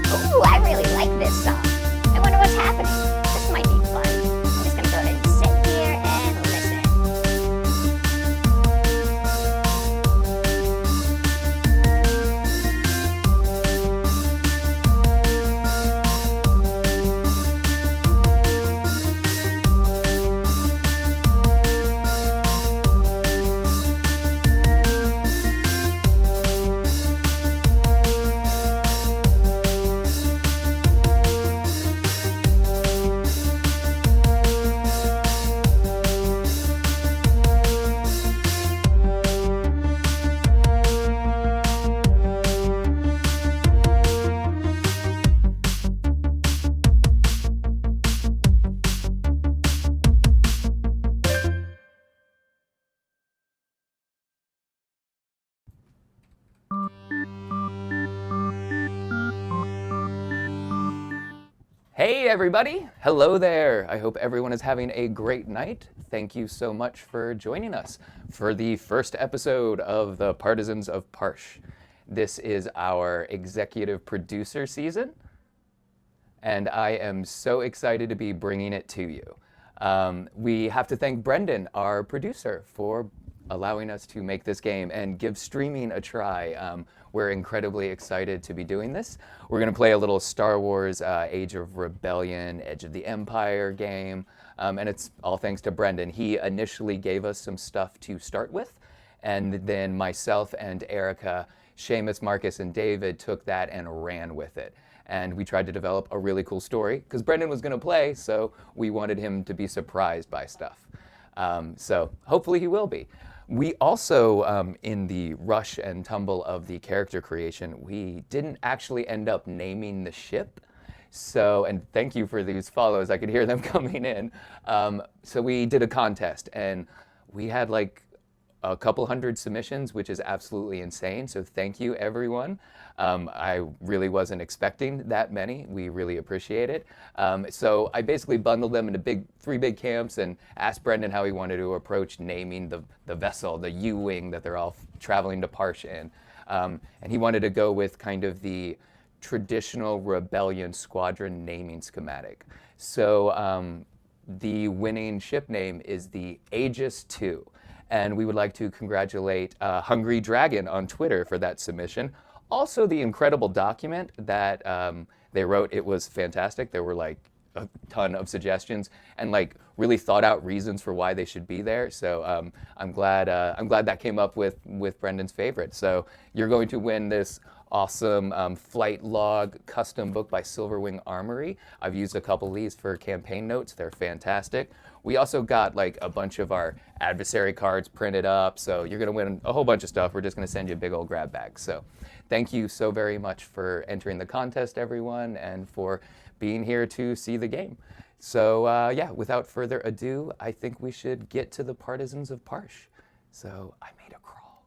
Ooh, I really like this song. I wonder what's happening. This might be fun. I'm just gonna go ahead and sit here and listen. Hey everybody, hello there. I hope everyone is having a great night. Thank you so much for joining us for the first episode of the Partisans of Parsh. This is our executive producer season, and I am so excited to be bringing it to you. We have to thank Brendan, our producer, for allowing us to make this game and give streaming a try. We're incredibly excited to be doing this. We're going to play a little Star Wars Age of Rebellion, Edge of the Empire game, and it's all thanks to Brendan. He initially gave us some stuff to start with, and then myself and Erica, Seamus, Marcus, and David took that and ran with it. And we tried to develop a really cool story, because Brendan was going to play, so we wanted him to be surprised by stuff. So hopefully he will be. We also, in the rush and tumble of the character creation, we didn't actually end up naming the ship. So, and thank you for these follows, I could hear them coming in. So we did a contest, and we had like a couple hundred submissions, which is absolutely insane. So thank you, everyone. I really wasn't expecting that many. We really appreciate it. So I basically bundled them into three big camps and asked Brendan how he wanted to approach naming the vessel, the U-wing that they're all traveling to Parsh in. And he wanted to go with kind of the traditional Rebellion squadron naming schematic. So the winning ship name is the Aegis II. And we would like to congratulate Hungry Dragon on Twitter for that submission. Also, the incredible document that they wrote, it was fantastic. There were like a ton of suggestions and like really thought out reasons for why they should be there. So I'm glad that came up with Brendan's favorite. So you're going to win this awesome flight log custom book by Silverwing Armory. I've used a couple of these for campaign notes. They're fantastic. We also got like a bunch of our adversary cards printed up, so you're going to win a whole bunch of stuff. We're just going to send you a big old grab bag. So thank you so very much for entering the contest, everyone, and for being here to see the game. So yeah, without further ado, I think we should get to the Partisans of Parsh. So I made a crawl.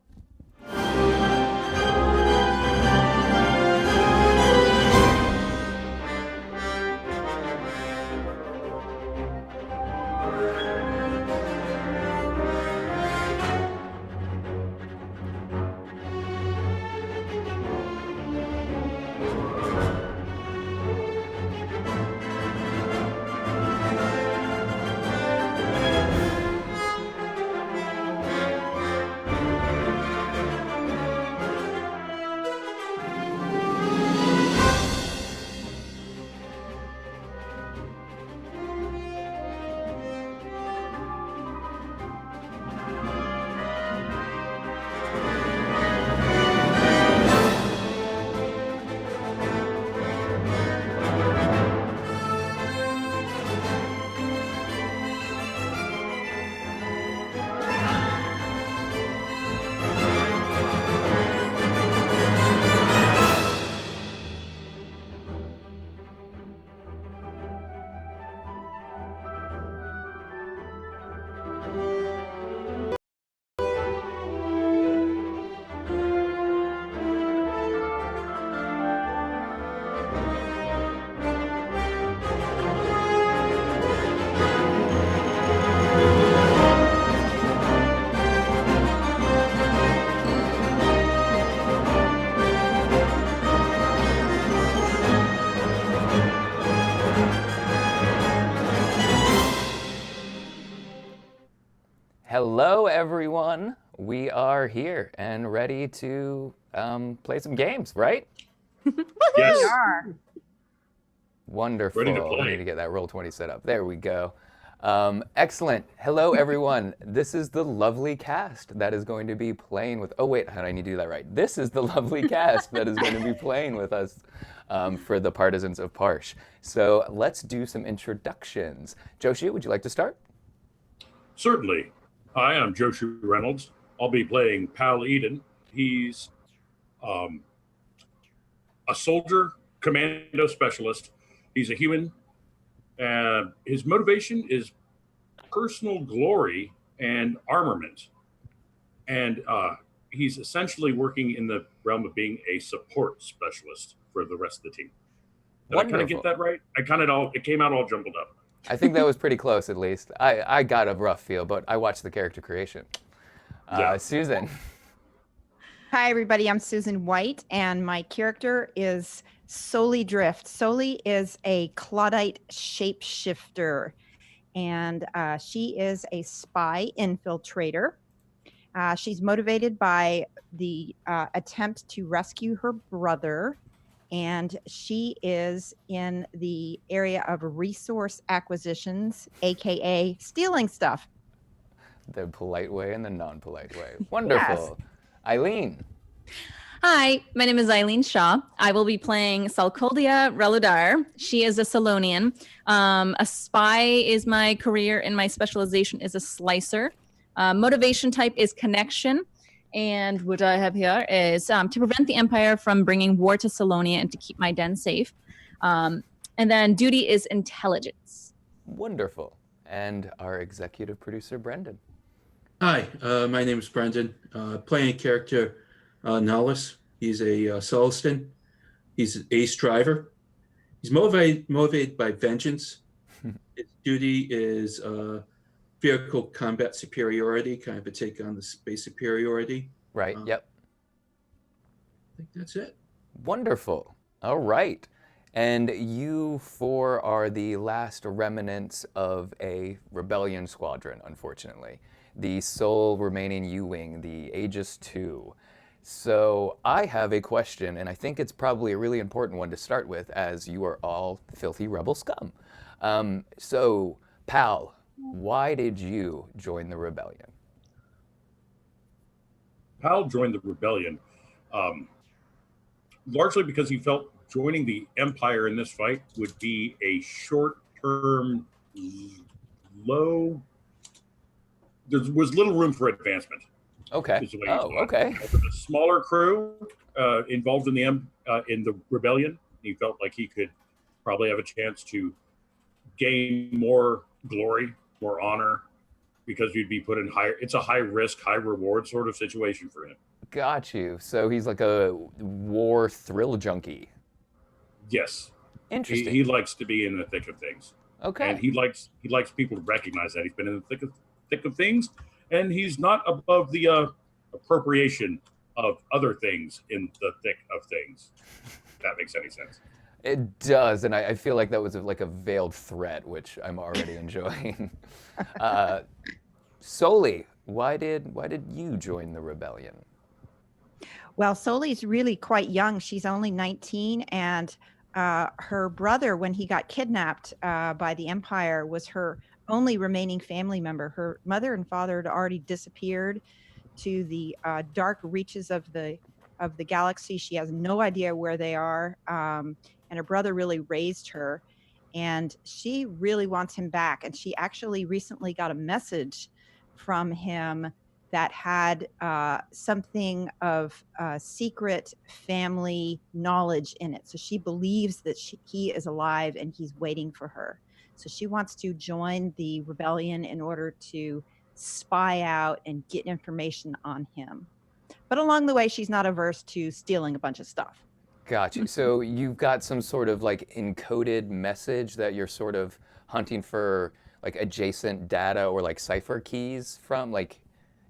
Hello, everyone. We are here and ready to play some games, right? Yes. We are. Wonderful. Ready to I play. need to get that Roll20 set up. There we go. Excellent. Hello, everyone. This is the lovely cast that is going to be playing with. Oh, wait, how do I need to do that right? This is the lovely cast that is going to be playing with us for the Partisans of Parsh. So let's do some introductions. Joshi, would you like to start? Certainly. Hi, I'm Joshua Reynolds. I'll be playing Pal Eden. He's a soldier, commando specialist. He's a human. His motivation is personal glory and armament. And he's essentially working in the realm of being a support specialist for the rest of the team. Did I kind of get that right? It came out all jumbled up. I think that was pretty close, at least. I got a rough feel, but I watched the character creation. Yeah. Susan. Hi, everybody. I'm Susan White, and my character is Soli Drift. Soli is a Claudite shapeshifter, and she is a spy infiltrator. She's motivated by the attempt to rescue her brother, and she is in the area of resource acquisitions, aka stealing stuff. The polite way and the non-polite way. Wonderful. Yes. Eileen. Hi, my name is Eileen Shaw. I will be playing Salkoldia Reludar. She is a Salonian. A spy is my career, and my specialization is a slicer. Motivation type is connection. And what I have here is to prevent the Empire from bringing war to Salonia and to keep my den safe. And then duty is intelligence. Wonderful. And our executive producer, Brendan. Hi, my name is Brendan. Playing character Nollis. He's a Sulston. He's an ace driver. He's motivated by vengeance. His duty is vehicle combat superiority, kind of a take on the space superiority. Right, yep. I think that's it. Wonderful. All right. And you four are the last remnants of a rebellion squadron, unfortunately. The sole remaining U-Wing, the Aegis II. So I have a question, and I think it's probably a really important one to start with, as you are all filthy rebel scum. So, Pal, why did you join the rebellion? Pal joined the rebellion largely because he felt joining the Empire in this fight would be a short-term, low. There was little room for advancement. Okay. Oh, okay. With a smaller crew involved in the rebellion, he felt like he could probably have a chance to gain more glory, more honor, because you'd be put in higher. It's a high risk, high reward sort of situation for him. Got you. So he's like a war thrill junkie. Yes. Interesting. He likes to be in the thick of things. Okay. And he likes people to recognize that he's been in the thick of things, and he's not above the appropriation of other things in the thick of things. If that makes any sense. It does, and I feel like that was like a veiled threat, which I'm already enjoying. Soli, why did you join the rebellion? Well, Soli's really quite young. She's only 19, and her brother, when he got kidnapped by the Empire, was her only remaining family member. Her mother and father had already disappeared to the dark reaches of the galaxy. She has no idea where they are, and her brother really raised her, and she really wants him back. And she actually recently got a message from him that had something of secret family knowledge in it. So she believes that he is alive and he's waiting for her. So she wants to join the rebellion in order to spy out and get information on him. But along the way, she's not averse to stealing a bunch of stuff. Gotcha. So you've got some sort of like encoded message that you're sort of hunting for, like adjacent data or like cipher keys from, like,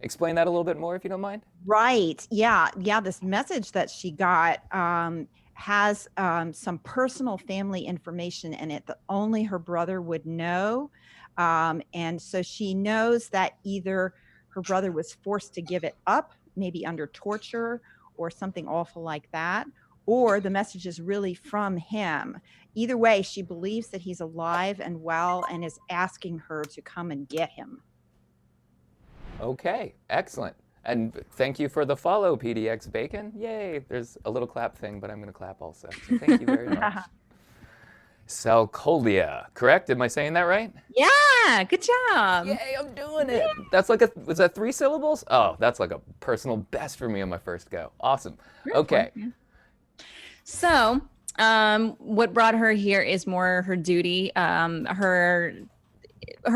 explain that a little bit more if you don't mind. Right. Yeah. This message that she got has some personal family information in it that only her brother would know. And so she knows that either her brother was forced to give it up, maybe under torture or something awful like that, or the message is really from him. Either way, she believes that he's alive and well and is asking her to come and get him. Okay, excellent. And thank you for the follow, PDX Bacon. Yay! There's a little clap thing, but I'm going to clap also. So thank you very much. Salcoldia, correct? Am I saying that right? Yeah, good job. Yay, I'm doing it. That's like was that 3 syllables? Oh, that's like a personal best for me on my first go. Awesome. Okay. So, what brought her here is more her duty. Her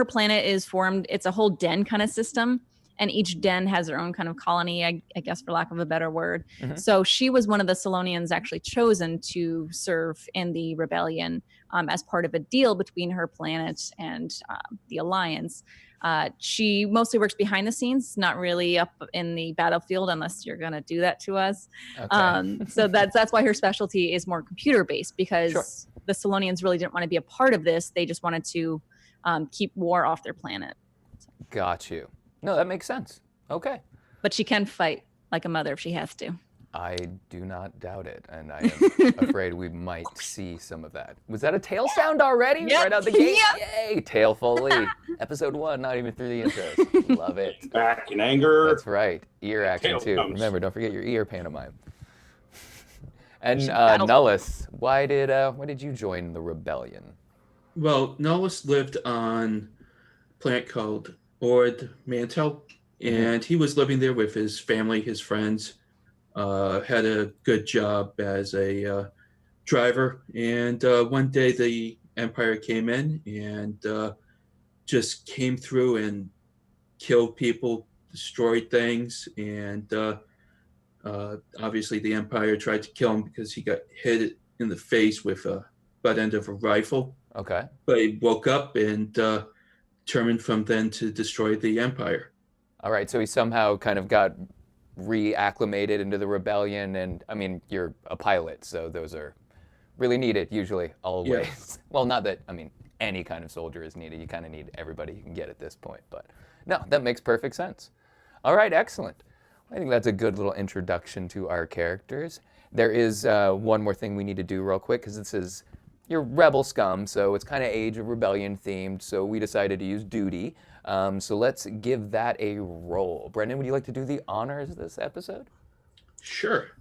planet is formed. It's a whole den kind of system, and each den has their own kind of colony, I guess, for lack of a better word. Mhm. So she was one of the Solonians actually chosen to serve in the rebellion as part of a deal between her planet and the Alliance. She mostly works behind the scenes, not really up in the battlefield unless you're going to do that to us. Okay. So that's why her specialty is more computer based, because Sure. the Solonians really didn't want to be a part of this. They just wanted to keep war off their planet. Got you. No, that makes sense. Okay. But she can fight like a mother if she has to. I do not doubt it, and I am afraid we might see some of that. Was that a tail sound already? Yep. Right out the gate? Yep. Yay! Tail Foley. Episode 1, not even through the intros. Love it. Back in anger. That's right. Ear action Tail too. comes. Remember, don't forget your ear pantomime. And Should battle- Nullus, why did you join the rebellion? Well, Nollis lived on a planet called Ord Mantel, and he was living there with his family, his friends. Had a good job as a driver, and one day the Empire came in and just came through and killed people, destroyed things, and obviously the Empire tried to kill him because he got hit in the face with a butt end of a rifle. Okay. But he woke up and determined from then to destroy the Empire. All right, so he somehow kind of got reacclimated into the rebellion, and I mean, you're a pilot, so those are really needed usually, always. Yeah. Well, not that, I mean, any kind of soldier is needed. You kind of need everybody you can get at this point, but no, that makes perfect sense. All right, excellent. I think that's a good little introduction to our characters. There is one more thing we need to do real quick, because this is your rebel scum, so it's kind of Age of Rebellion themed, so we decided to use duty. So let's give that a roll. Brendan, would you like to do the honors this episode? Sure.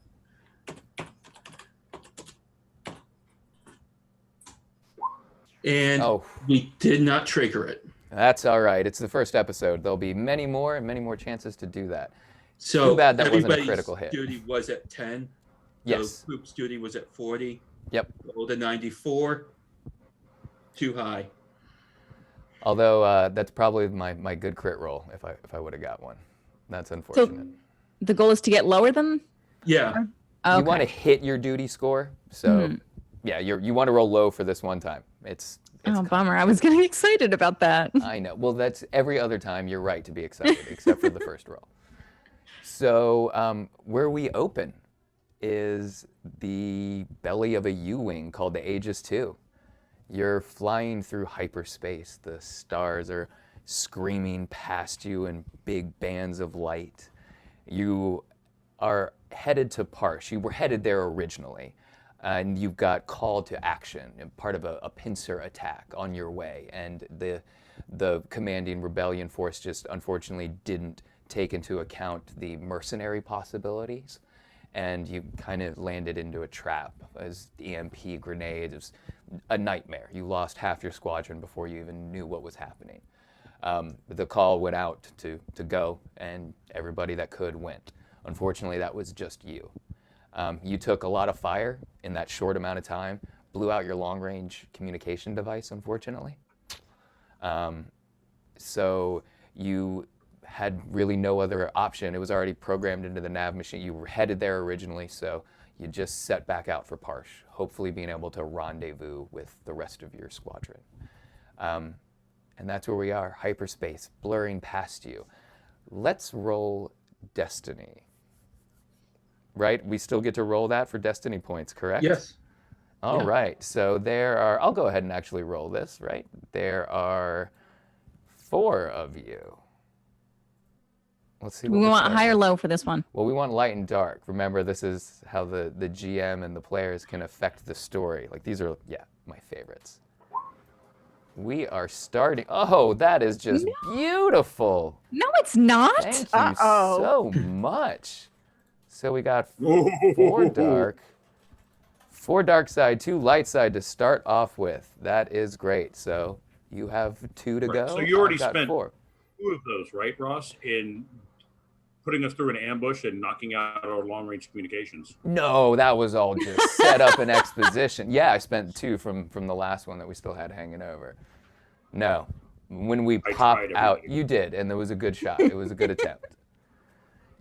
And Oh, we did not trigger it. that's all right. It's the first episode. There'll be many more chances to do that. So Too bad that wasn't a everybody's critical hit. duty was at 10. Yes. So group's duty was at 40. Yep. Rolled a 94. Too high. Although that's probably my good crit roll if I would have got one. That's unfortunate. The goal is to get lower than? Yeah. Okay. You want to hit your duty score, so yeah, you want to roll low for this one time. It's Oh, bummer. I was getting excited about that. I know. Well, that's every other time you're right to be excited, except for the first roll. So where we open is the belly of a U-wing called the Aegis II. You're flying through hyperspace. The stars are screaming past you in big bands of light. You are headed to Parsh. You were headed there originally, and you got called to action, part of a pincer attack on your way. And the commanding rebellion force just unfortunately didn't take into account the mercenary possibilities, and you kind of landed into a trap as EMP grenades. It was a nightmare. You lost half your squadron before you even knew what was happening. The call went out to go, and everybody that could went. Unfortunately, that was just you. You took a lot of fire in that short amount of time, blew out your long-range communication device, unfortunately. So you had really no other option. It was already programmed into the nav machine. You were headed there originally, so you just set back out for Parsh, hopefully being able to rendezvous with the rest of your squadron. And that's where we are, hyperspace, blurring past you. Let's roll Destiny. Right? We still get to roll that for Destiny points, correct? Yes. All Yeah. right. So there are, I'll go ahead and actually roll this, right? There are 4 of you. Let's see. We what want start high or with. low for this one. Well, we want light and dark. Remember, this is how the GM and the players can affect the story. Like, these are, yeah, my favorites. We are starting. Oh, that is just beautiful. No, it's not. Thank you so much. So we got four dark side, 2 light side to start off with. That is great. So you have 2 to go. So you already I've got spent 4. 2 of those, right, Ross, in putting us through an ambush and knocking out our long-range communications. No, that was all just set up and exposition. Yeah, I spent 2 from the last one that we still had hanging over. No, when we pop out, you did, and there was a good shot. It was a good attempt.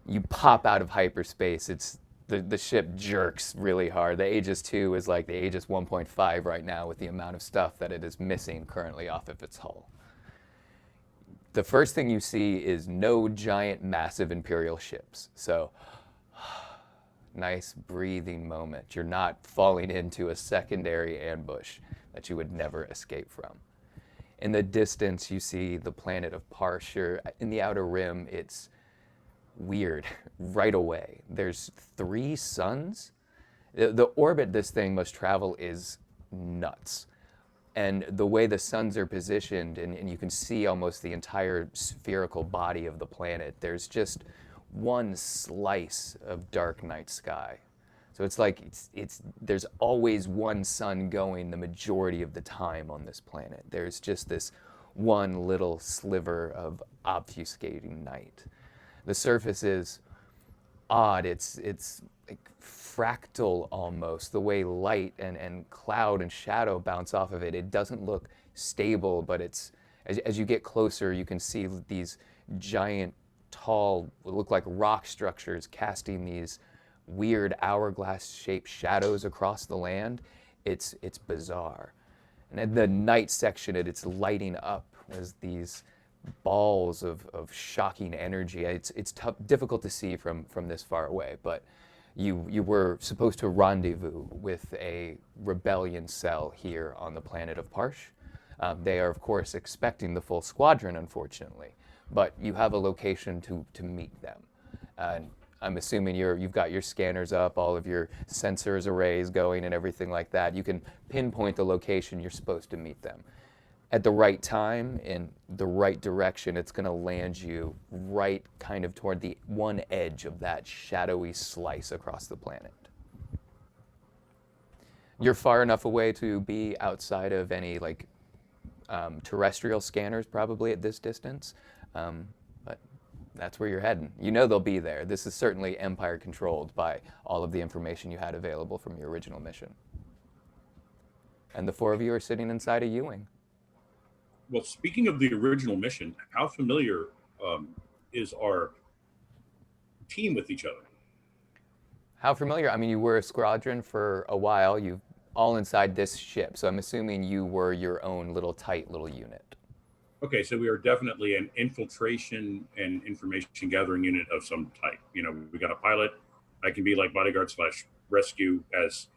You pop out of hyperspace. It's the ship jerks really hard. The Aegis 2 is like the Aegis 1.5 right now with the amount of stuff that it is missing currently off of its hull. The first thing you see is no giant, massive Imperial ships. So, nice breathing moment. You're not falling into a secondary ambush that you would never escape from. In the distance, you see the planet of Parsh. In the outer rim, it's weird right away. There's 3 suns. The orbit this thing must travel is nuts. And the way the suns are positioned, and you can see almost the entire spherical body of the planet, there's just one slice of dark night sky. So it's like there's always one sun going the majority of the time on this planet. There's just this one little sliver of obfuscating night. The surface is odd. It's like fractal almost, the way light and cloud and shadow bounce off of it. It doesn't look stable, but it's as you get closer, you can see these giant, tall, look like rock structures casting these weird hourglass-shaped shadows across the land. It's bizarre. And at the night section, it's lighting up as these balls of shocking energy. It's tough, difficult to see from this far away, but you were supposed to rendezvous with a rebellion cell here on the planet of Parsh. They are, of course, expecting the full squadron, unfortunately, but you have a location to meet them. I'm assuming you've got your scanners up, all of your sensors arrays going and everything like that. You can pinpoint the location you're supposed to meet them. At the right time, in the right direction, it's going to land you right kind of toward the one edge of that shadowy slice across the planet. You're far enough away to be outside of any terrestrial scanners probably at this distance, but that's where you're heading. You know they'll be there. This is certainly Empire controlled by all of the information you had available from your original mission. And the 4 of you are sitting inside a U-wing. Well, speaking of the original mission, how familiar is our team with each other? How familiar? I mean, you were a squadron for a while. You've all inside this ship, so I'm assuming you were your own tight little unit. Okay, so we are definitely an infiltration and information gathering unit of some type. You know, we got a pilot. I can be like bodyguard / rescue, as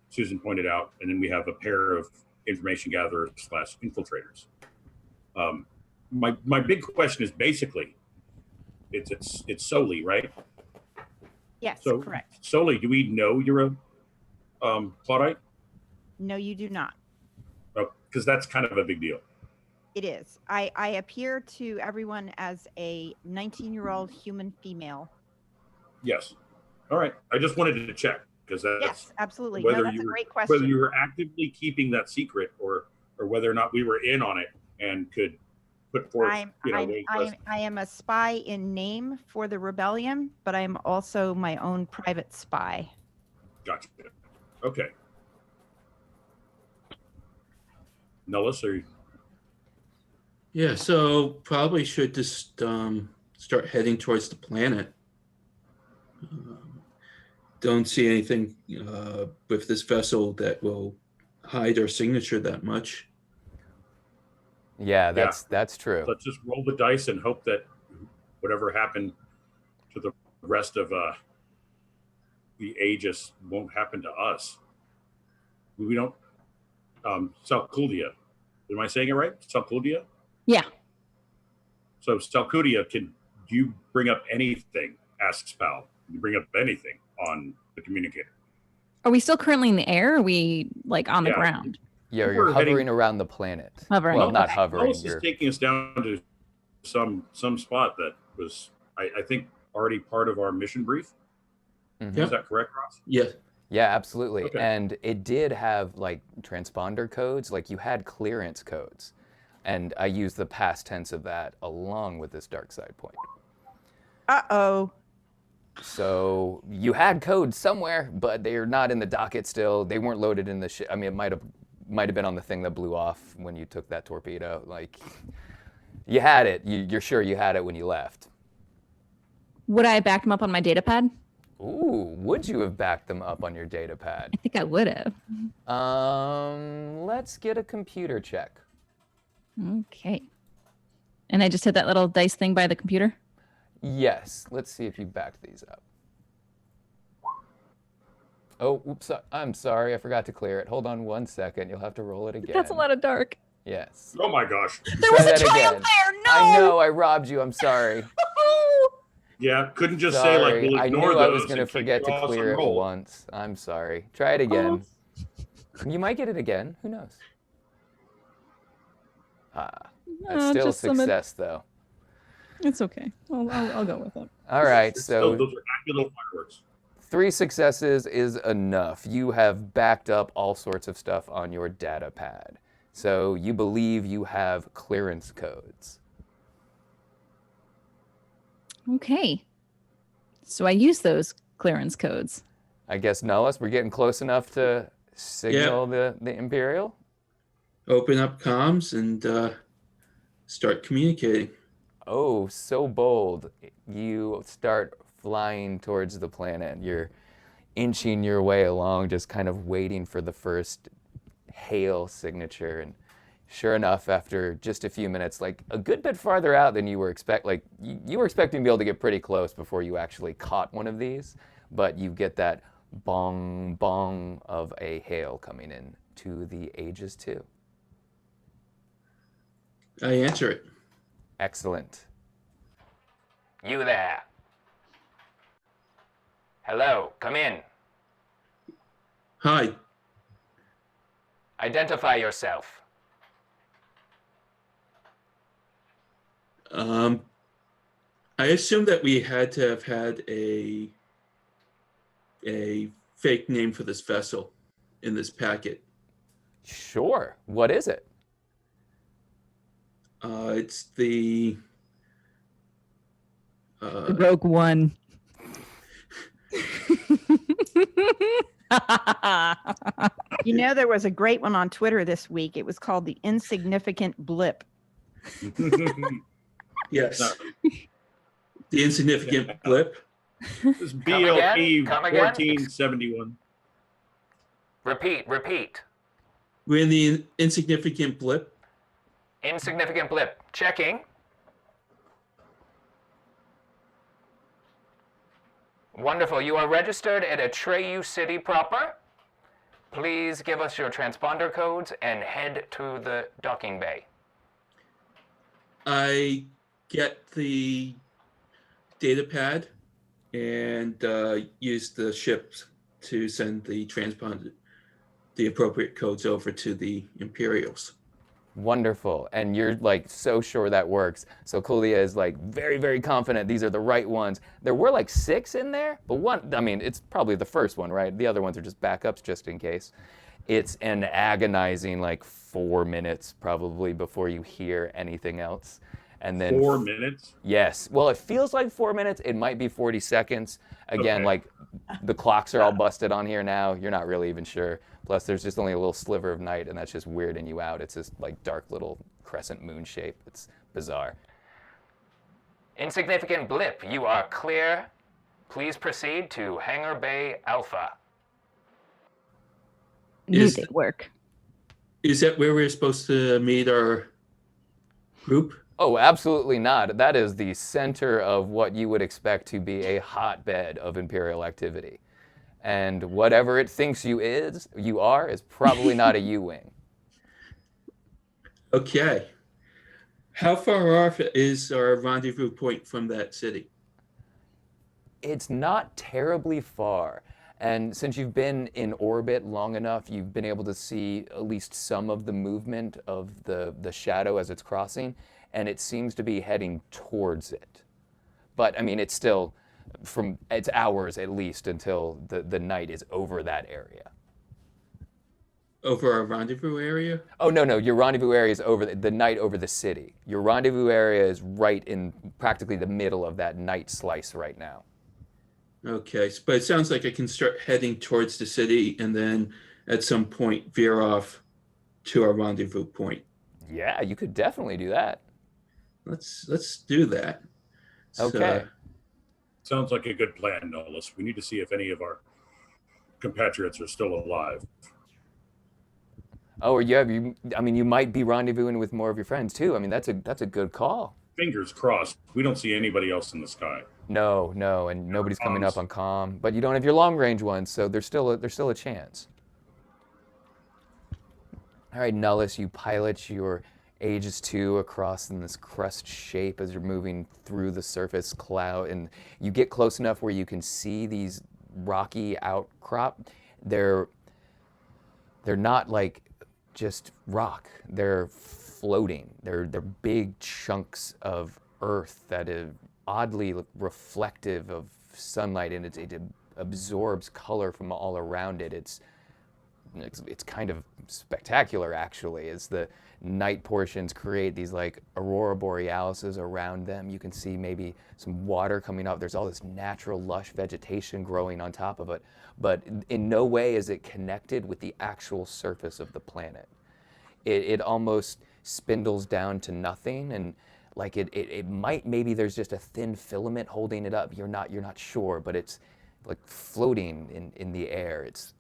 Susan pointed out, and then we have a pair of information gatherers / infiltrators. My big question is basically, it's Soli, right? Yes, So, correct. Soli, do we know you're a Claudite? No, you do not. Because that's kind of a big deal. It is. I appear to everyone as a 19-year-old human female. Yes. All right. I just wanted to check because that's Yes, absolutely. whether No, that's you a were, great question. whether you were actively keeping that secret or whether or not we were in on it and could put forth. I am a spy in name for the rebellion, but I am also my own private spy. Gotcha. Okay. Nellis, are you? Yeah, so probably should just start heading towards the planet. Don't see anything with this vessel that will hide our signature that much. Yeah, that's true. Let's just roll the dice and hope that whatever happened to the rest of the Aegis won't happen to us. We don't. Salcudia. Am I saying it right? Salcudia? Yeah. So Salcudia can do you bring up anything? Asks Pal. Do you bring up anything on the communicator? Are we still currently in the air? Or are we like on the Yeah. ground? Yeah, We're you're hovering heading- around the planet. Hovering. Well, not Okay. hovering. Alice is You're, taking us down to some spot that was, I think, already part of our mission brief. Mhm. Yeah. Is that correct, Ross? Yeah. Yeah, absolutely. Okay. And it did have like transponder codes, like you had clearance codes. And I used the past tense of that along with this dark side point. Uh-oh. So you had codes somewhere, but they're not in the docket still. They weren't loaded in the ship. I mean, it might have been on the thing that blew off when you took that torpedo. Like, you had it. You're sure you had it when you left. Would I have backed them up on my data pad? Ooh, would you have backed them up on your data pad? I think I would have. Let's get a computer check. Okay. And I just hit that little dice thing by the computer? Yes. Let's see if you backed these up. Oh, oops. I'm sorry. I forgot to clear it. Hold on 1 second. You'll have to roll it again. That's a lot of dark. Yes. Oh my gosh. There was Try a that triumph again. there. No. I know. I robbed you. I'm sorry. Yeah, couldn't just say like Sorry. we'll I ignore knew I was those going to and keep forget to Ross on clear it roll. once. I'm sorry. Try it again. You might get it again. Who knows? That's still a just some- success, though. It's okay. I'll go with it. All right. So So those are happy little fireworks. 3 successes is enough. You have backed up all sorts of stuff on your data pad. So you believe you have clearance codes. Okay. So I use those clearance codes. I guess, Nullis, we're getting close enough to signal the Imperial? Open up comms and start communicating. Oh, so bold. You start flying towards the planet. You're inching your way along, just kind of waiting for the first hail signature. And sure enough, after just a few minutes, like a good bit farther out than you were you were expecting to be able to get pretty close before you actually caught one of these, but you get that bong bong of a hail coming in to the Aegis 2. I answer it. Excellent. You there. Hello, come in. Hi. Identify yourself. I assume that we had to have had a fake name for this vessel in this packet. Sure. What is it? It's the Rogue One. You know, there was a great one on Twitter this week. It was called the Insignificant Blip. yes, No. the insignificant blip. This Come again? BLP Come again? 1471. Repeat. We're in the insignificant blip. Insignificant blip. Checking. Wonderful. You are registered at Atreyu City proper. Please give us your transponder codes and head to the docking bay. I get the data pad and use the ship to send the transponder, the appropriate codes over to the Imperials. Wonderful. And you're like so sure that works. So Kulia is like very, very confident these are the right ones. There were like 6 in there, but one, I mean, it's probably the first one, right? The other ones are just backups just in case. It's an agonizing like 4 minutes probably before you hear anything else. And then 4 minutes. Yes. Well, it feels like 4 minutes. It might be 40 seconds. Again, Okay. like the clocks are all busted on here now. You're not really even sure. Plus, there's just only a little sliver of night, and that's just weirding you out. It's this like dark little crescent moon shape. It's bizarre. Insignificant blip. You are clear. Please proceed to Hangar Bay Alpha. Is- Need it work. Is that where we're supposed to meet our group? Oh, absolutely not. That is the center of what you would expect to be a hotbed of Imperial activity. And whatever it thinks you are is probably not a U-wing. Okay. How far off is our rendezvous point from that city? It's not terribly far. And since you've been in orbit long enough, you've been able to see at least some of the movement of the shadow as it's crossing, and it seems to be heading towards it. But I mean, it's still it's hours at least until the night is over that area. Over our rendezvous area? Oh, no, your rendezvous area is over the night over the city. Your rendezvous area is right in practically the middle of that night slice right now. Okay, but it sounds like I can start heading towards the city and then at some point veer off to our rendezvous point. Yeah, you could definitely do that. Let's do that. Okay. Sounds like a good plan, Nolus. We need to see if any of our compatriots are still alive. Oh, or I mean, you might be rendezvousing with more of your friends too. I mean, that's a good call. Fingers crossed. We don't see anybody else in the sky. No, and nobody's coming up on comm. But you don't have your long range ones, so there's still a chance. All right, Nullus, you pilot your Aegis 2 across in this crust shape as you're moving through the surface cloud, and you get close enough where you can see these rocky outcrop. They're not like just rock. They're floating. They're big chunks of earth that is oddly reflective of sunlight, and it absorbs color from all around it. It's kind of spectacular, actually, as the night portions create these like aurora borealises around them. You can see maybe some water coming up. There's all this natural lush vegetation growing on top of it, but in no way is it connected with the actual surface of the planet. It almost spindles down to nothing, and like it might, maybe there's just a thin filament holding it up. You're not sure, but it's like floating in the air. It's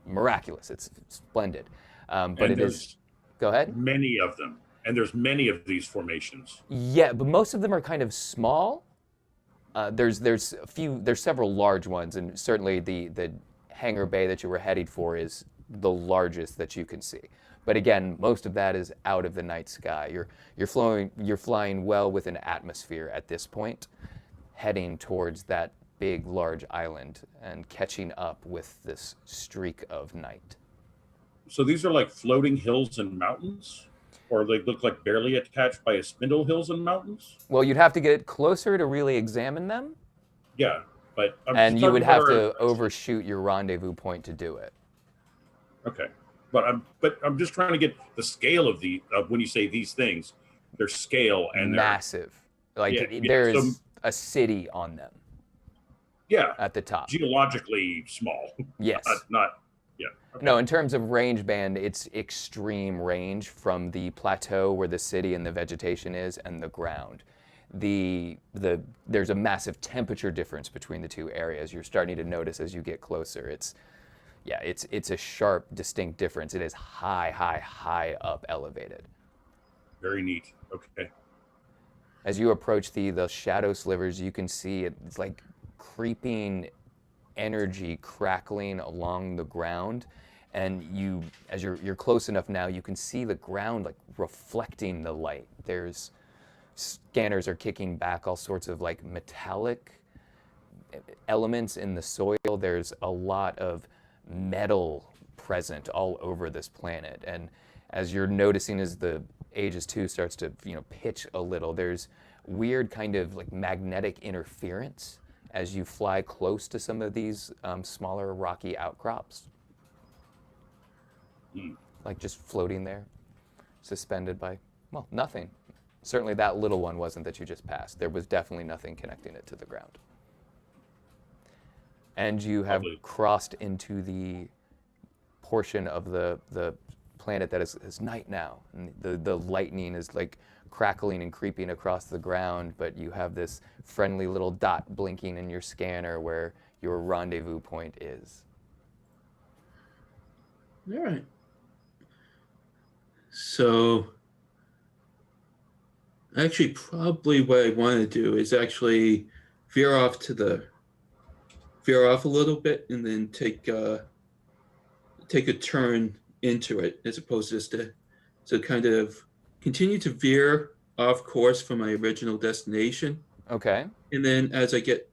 miraculous. It's splendid. But it is. Go ahead. Many of them, and there's many of these formations. Yeah, but most of them are kind of small. There's a few. There's several large ones, and certainly the hangar bay that you were headed for is the largest that you can see. But again, most of that is out of the night sky. You're flying well with an atmosphere at this point, heading towards that big, large island and catching up with this streak of night. So these are like floating hills and mountains? Or they look like barely attached by a spindle, hills and mountains? Well, you'd have to get closer to really examine them. Yeah, but and you would have to overshoot your rendezvous point to do it. Okay, but I'm just trying to get the scale of when you say these things, their scale and massive. There's a city on them. Yeah, at the top. Geologically small. Yes. Not. Yeah. Okay. No, in terms of range band, it's extreme range from the plateau where the city and the vegetation is and the ground. There's a massive temperature difference between the two areas. You're starting to notice as you get closer. It's a sharp, distinct difference. It is high up elevated. Very neat. Okay. As you approach the shadow slivers, you can see it's like creeping energy crackling along the ground, and as you're close enough now, you can see the ground like reflecting the light. There's scanners are kicking back all sorts of like metallic elements in the soil. There's a lot of metal present all over this planet, and as you're noticing as the Aegis 2 starts to pitch a little, there's weird kind of like magnetic interference as you fly close to some of these smaller rocky outcrops. Like just floating there, suspended by, well, nothing. Certainly that little one wasn't that you just passed. There was definitely nothing connecting it to the ground. And you have crossed into the portion of the planet that is night now. And the lightning is like crackling and creeping across the ground, but you have this friendly little dot blinking in your scanner where your rendezvous point is. All right. So actually probably what I want to do is actually veer off a little bit and then take a turn into it, as opposed to just to kind of continue to veer off course from my original destination. Okay. And then as I get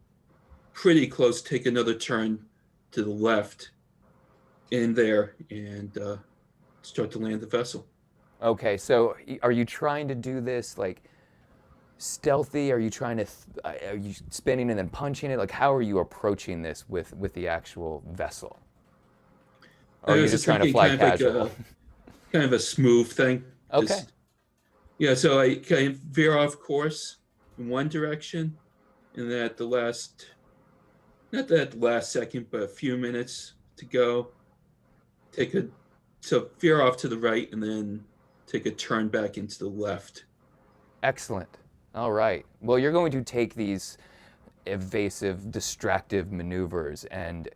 pretty close, take another turn to the left in there and start to land the vessel. Okay, so are you trying to do this like stealthy? Are you trying to, are you spinning and then punching it? Like, how are you approaching this with the actual vessel? Or are you just trying to fly casual? Kind of a smooth thing. Okay. Yeah, so I kind of veer off course in one direction, and then at the last, not that the last second, but a few minutes to go, so veer off to the right and then take a turn back into the left. Excellent. All right. Well, you're going to take these evasive, distractive maneuvers and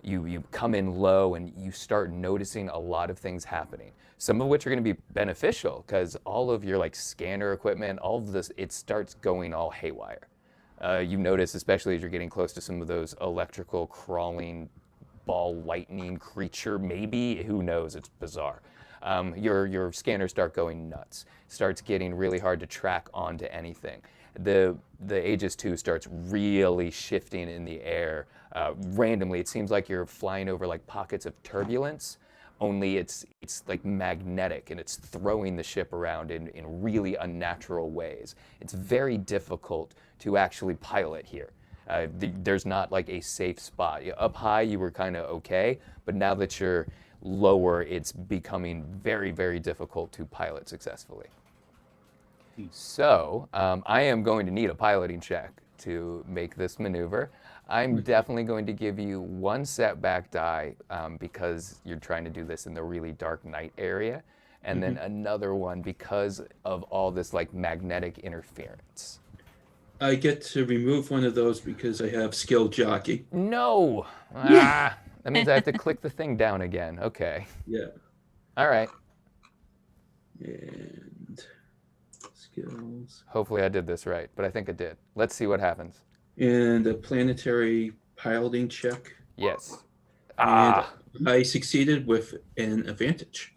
you come in low and you start noticing a lot of things happening, some of which are going to be beneficial because all of your like scanner equipment, all of this, it starts going all haywire. You notice, especially as you're getting close to some of those electrical crawling ball lightning creature, maybe, who knows, it's bizarre. Your scanners start going nuts, starts getting really hard to track onto anything. The Aegis 2 starts really shifting in the air randomly. It seems like you're flying over like pockets of turbulence, only it's like magnetic and it's throwing the ship around in really unnatural ways. It's very difficult to actually pilot here. There's not like a safe spot. Up high you were kind of okay, but now that you're lower, it's becoming very, very difficult to pilot successfully. So I am going to need a piloting check to make this maneuver. I'm definitely going to give you one setback die because you're trying to do this in the really dark night area, and then another one because of all this like magnetic interference. I get to remove one of those because I have skill jockey. No! Ah, that means I have to click the thing down again. Okay. Yeah. All right. And skills. Hopefully I did this right, but I think I did. Let's see what happens. And a planetary piloting check. Yes. And I succeeded with an advantage.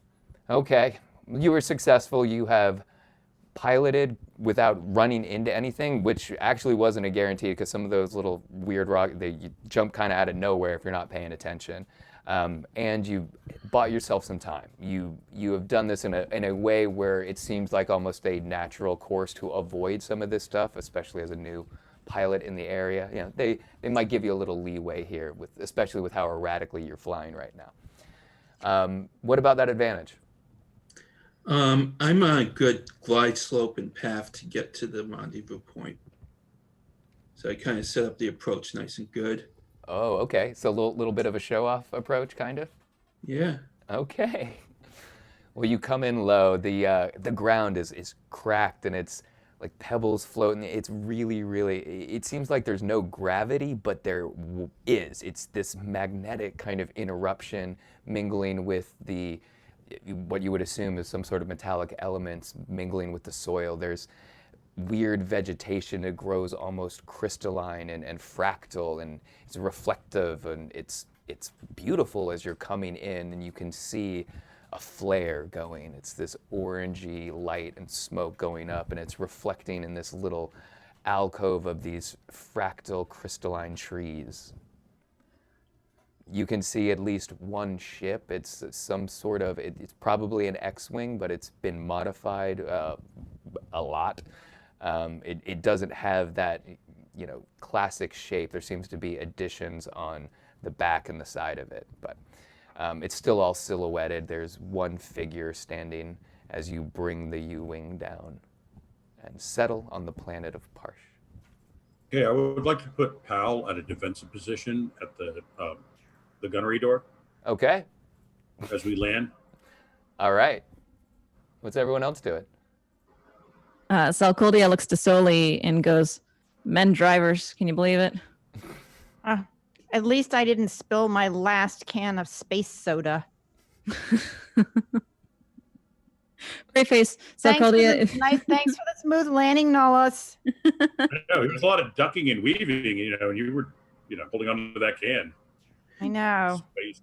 Okay. You were successful. You have piloted without running into anything, which actually wasn't a guarantee because some of those little weird you jump kind of out of nowhere if you're not paying attention. And you bought yourself some time. You have done this in a way where it seems like almost a natural course to avoid some of this stuff, especially as a new pilot in the area. You know, they might give you a little leeway here, especially with how erratically you're flying right now. What about that advantage? I'm on a good glide slope and path to get to the rendezvous point. So I kind of set up the approach nice and good. Oh, okay. So a little bit of a show-off approach, kind of? Yeah. Okay. Well, you come in low. The ground is cracked and it's like pebbles floating. It's really, really, it seems like there's no gravity, but there is. It's this magnetic kind of interruption mingling with what you would assume is some sort of metallic elements mingling with the soil. There's weird vegetation that grows almost crystalline and fractal, and it's reflective, and it's beautiful as you're coming in, and you can see a flare going. It's this orangey light and smoke going up, and it's reflecting in this little alcove of these fractal crystalline trees. You can see at least one ship. It's some sort of, it's probably an X-Wing, but it's been modified a lot. It doesn't have that, classic shape. There seems to be additions on the back and the side of it, but it's still all silhouetted. There's one figure standing as you bring the U-Wing down and settle on the planet of Parsh. Okay, I would like to put Pal at a defensive position at the gunnery door. Okay. As we land. All right. What's everyone else doing? Salcoldia looks to Soli and goes, "Men drivers, can you believe it?" At least I didn't spill my last can of space soda. Brave face, Salcoldia. Thanks for the smooth landing, Nolus. I know, there was a lot of ducking and weaving, and you were, holding on to that can. I know. Space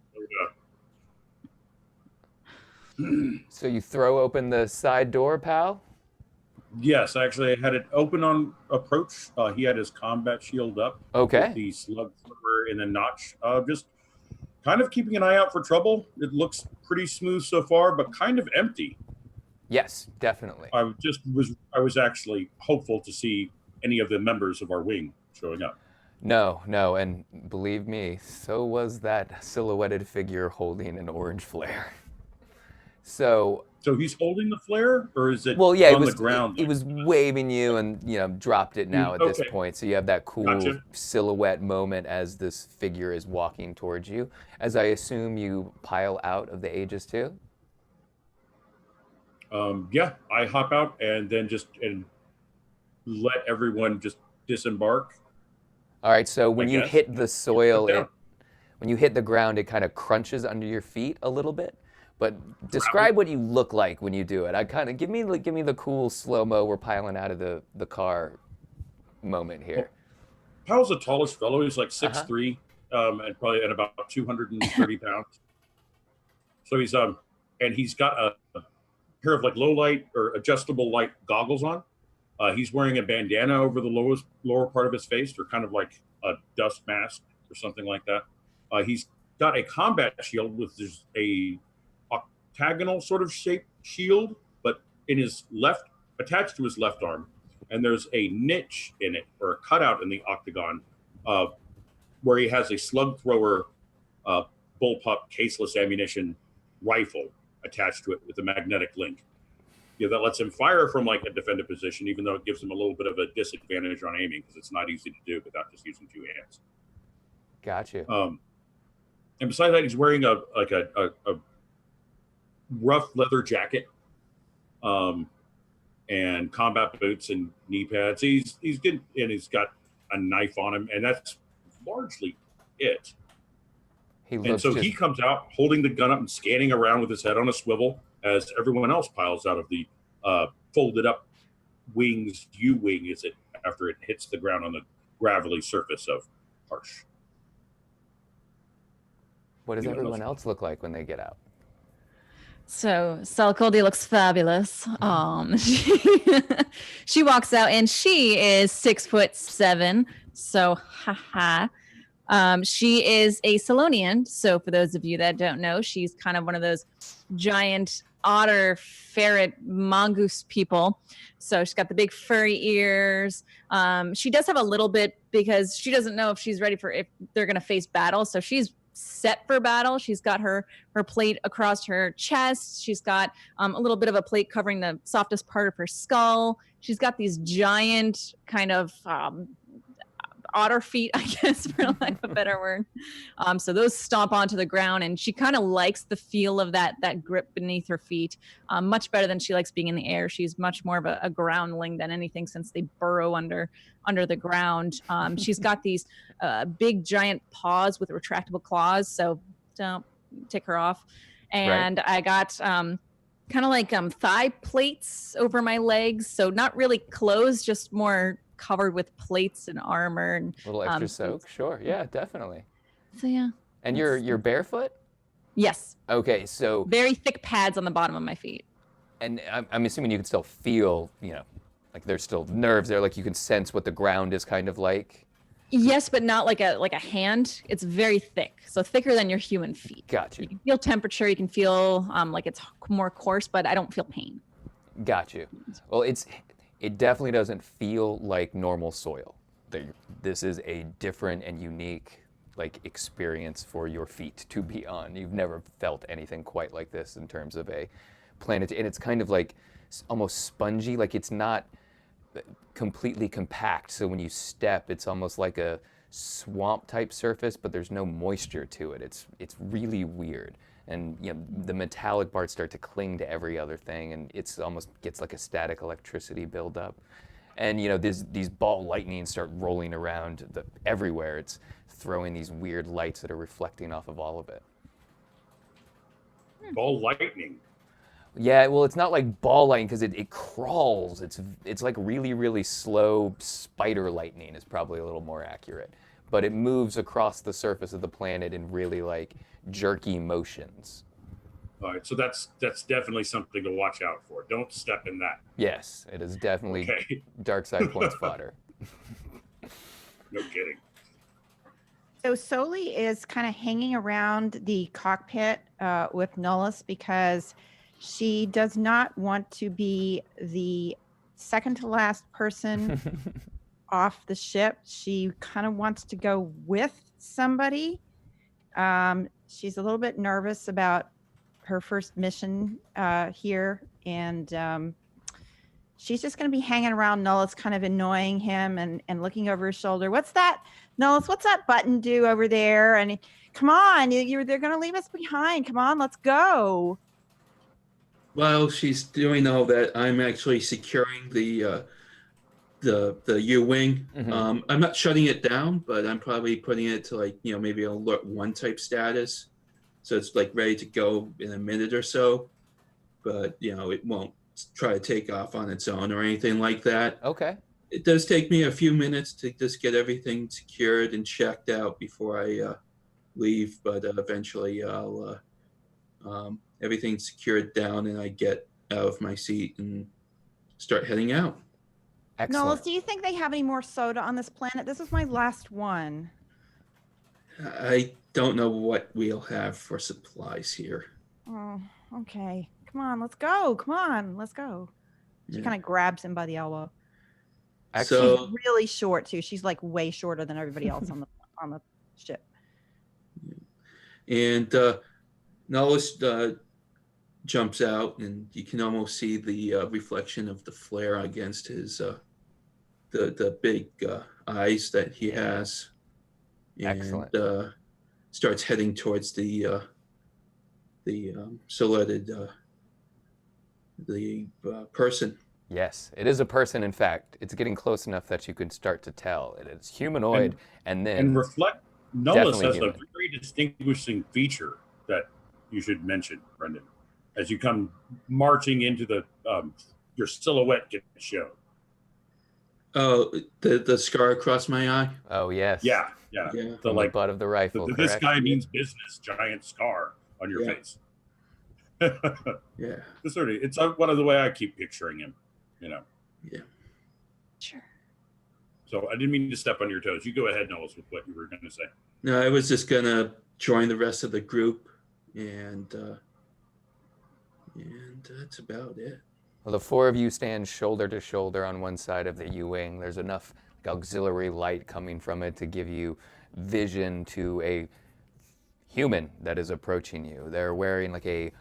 soda. So you throw open the side door, Pal? Yes, actually, I had it open on approach. He had his combat shield up. Okay. With the slug thrower in a notch. Just kind of keeping an eye out for trouble. It looks pretty smooth so far, but kind of empty. Yes, definitely. I was actually hopeful to see any of the members of our wing showing up. No, and believe me, so was that silhouetted figure holding an orange flare. So he's holding the flare, or is it well, yeah, on the ground? It was waving you and, dropped it now at this Okay. point. So you have that cool Gotcha. silhouette moment as this figure is walking towards you, as I assume you pile out of the Aegis too? Yeah, I hop out and then and let everyone just disembark. All right, so when you hit the soil, down. when you hit the ground, it kind of crunches under your feet a little bit. But describe what you look like when you do it. I kind of give me the cool slow-mo, we're piling out of the car moment here. Powell's the tallest fellow. He's like 6'3", and probably at about 230 pounds. So he's got a pair of like low light or adjustable light goggles on. He's wearing a bandana over the lower part of his face, or kind of like a dust mask or something like that. He's got a combat shield with just a octagonal sort of shaped shield, but attached to his left arm, and there's a niche in it, or a cutout in the octagon, where he has a slug thrower bullpup caseless ammunition rifle attached to it with a magnetic link. That lets him fire from like a defended position, even though it gives him a little bit of a disadvantage on aiming, because it's not easy to do without just using two hands. Got you. And besides that, he's wearing a rough leather jacket, and combat boots and knee pads. He's good, and he's got a knife on him, and that's largely it. He comes out holding the gun up and scanning around with his head on a swivel as everyone else piles out of the folded up wings U-wing after it hits the ground on the gravelly surface of Parsh. What does everyone else look like when they get out? So Salcaldia looks fabulous. She walks out and she is 6'7". So haha. She is a Salonian. So for those of you that don't know, she's kind of one of those giant otter, ferret, mongoose people. So she's got the big furry ears. She does have a little bit, because she doesn't know if they're going to face battle. So she's set for battle. She's got her plate across her chest. She's got a little bit of a plate covering the softest part of her skull. She's got these giant kind of otter feet, I guess, for lack of a better word. So those stomp onto the ground, and she kind of likes the feel of that grip beneath her feet, much better than she likes being in the air. She's much more of a groundling than anything, since they burrow under the ground. She's got these big giant paws with retractable claws, so don't take her off. And right. I got kind of like thigh plates over my legs, so not really clothes, just more covered with plates and armor and a little extra soak. Sure, yeah, definitely. So yeah. And you're barefoot? Yes. Okay, so very thick pads on the bottom of my feet. And I'm assuming you can still feel, like there's still nerves there, like you can sense what the ground is kind of like. Yes, but not like a hand. It's very thick, so thicker than your human feet. Gotcha. You can feel temperature. You can feel like it's more coarse, but I don't feel pain. Got you. Well, it definitely doesn't feel like normal soil. This is a different and unique experience for your feet to be on. You've never felt anything quite like this in terms of a planet, and it's kind of like almost spongy. Like it's not completely compact, so when you step, it's almost like a swamp type surface, but there's no moisture to it. It's really weird. And the metallic parts start to cling to every other thing, and it's almost gets like a static electricity buildup. And these ball lightnings start rolling around everywhere. It's throwing these weird lights that are reflecting off of all of it. Ball lightning. Yeah, well, it's not like ball lightning because it crawls. It's like really, really slow spider lightning is probably a little more accurate. But it moves across the surface of the planet in really jerky motions. All right, so that's definitely something to watch out for. Don't step in that. Yes, it is definitely Okay. dark side points fodder. No kidding. So Soli is kind of hanging around the cockpit with Nullus because she does not want to be the second to last person off the ship. She kind of wants to go with somebody. She's a little bit nervous about her first mission here, and she's just going to be hanging around Nullus, kind of annoying him and looking over his shoulder. What's that, Nullus? What's that button do over there? And come on, they're going to leave us behind. Come on, let's go. While she's doing all that, I'm actually securing the U-wing. Mhm. I'm not shutting it down, but I'm probably putting it to like, maybe alert 1 type status. So it's like ready to go in a minute or so, but it won't try to take off on its own or anything like that. Okay. It does take me a few minutes to just get everything secured and checked out before I leave, but eventually I'll everything's secured down and I get out of my seat and start heading out. Excellent. Nullus, do you think they have any more soda on this planet? This is my last one. I don't know what we'll have for supplies here. Oh, okay. Come on, let's go. Come on, let's go. She Yeah. kind of grabs him by the elbow. Excellent. So She's really short too. She's like way shorter than everybody else on the ship. and Nullis jumps out, and you can almost see the reflection of the flare against his the big eyes that he has, and Excellent. Starts heading towards the silhouetted the person. Yes, it is a person, in fact. It's getting close enough that you can start to tell. It is humanoid, and then And reflect. Nullus definitely has human. a very distinguishing feature that you should mention, Brendan, as you come marching into the your silhouette gets shown. Oh, the scar across my eye. Oh, yes. Yeah. Yeah. So From like the butt of the rifle, this correct? guy means business. Giant scar on your Yeah. face. Yeah. It's one of the way I keep picturing him. Yeah. Sure. So I didn't mean to step on your toes. You go ahead, Knowles, with what you were going to say. No, I was just gonna join the rest of the group, and that's about it. Well, the 4 of you stand shoulder to shoulder on one side of the U-wing. There's enough auxiliary light coming from it to give you vision to a human that is approaching you. They're wearing like a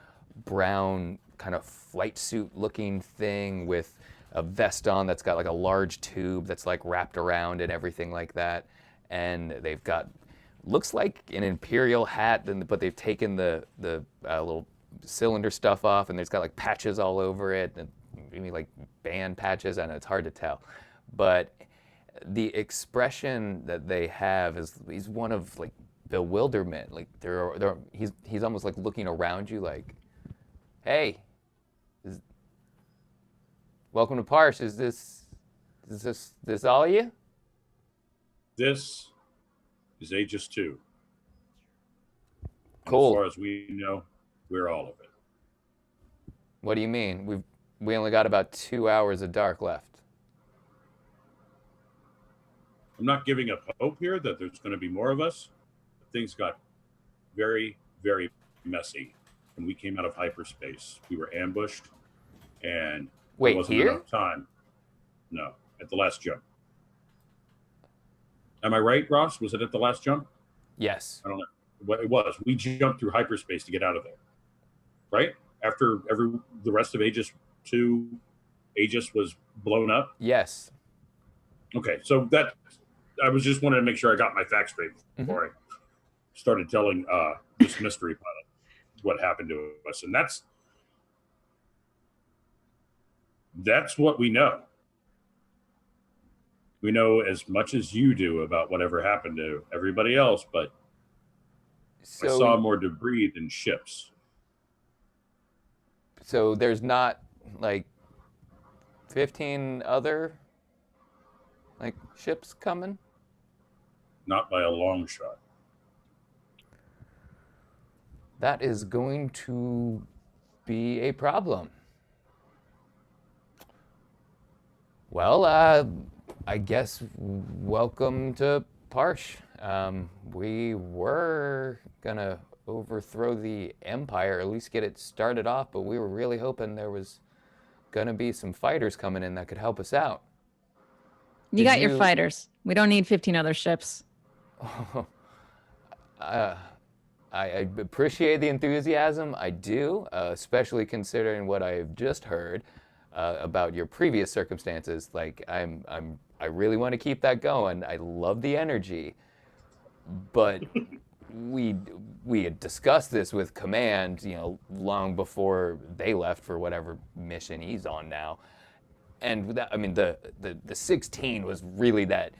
brown kind of flight suit looking thing with a vest on that's got like a large tube that's like wrapped around and everything like that. And they've got, looks like an imperial hat, but they've taken the little cylinder stuff off, and there's got like patches all over it, and maybe like band patches, and it's hard to tell. But the expression that they have is one of like bewilderment. Like he's almost like looking around you, like, "Hey, welcome to Parsh. Is this all of you?" This is Aegis 2. Cool. As far as we know, we're all of it. What do you mean? We only got about 2 hours of dark left. I'm not giving up hope here that there's going to be more of us. Things got very, very messy when we came out of hyperspace. We were ambushed, and Wait, there wasn't here? enough time. No, at the last jump. Am I right, Ross? Was it at the last jump? Yes. I don't know. What it was. We jumped through hyperspace to get out of there. Right? After the rest of Aegis 2, Aegis was blown up. Yes. Okay, so that I was just wanting to make sure I got my facts straight before I started telling this mystery pilot what happened to us, and that's what we know. We know as much as you do about whatever happened to everybody else, but I saw more debris than ships. So there's not like 15 other like ships coming? Not by a long shot. that is going to be a problem. Well, I guess welcome to Parsh. We were gonna overthrow the Empire, at least get it started off, but we were really hoping there was gonna be some fighters coming in that could help us out. You Did got your you- fighters. We don't need 15 other ships. I appreciate the enthusiasm. I do, especially considering what I've just heard about your previous circumstances. Like, I really want to keep that going. I love the energy, but we had discussed this with Command, long before they left for whatever mission he's on now. And that, I mean, the 16 was really that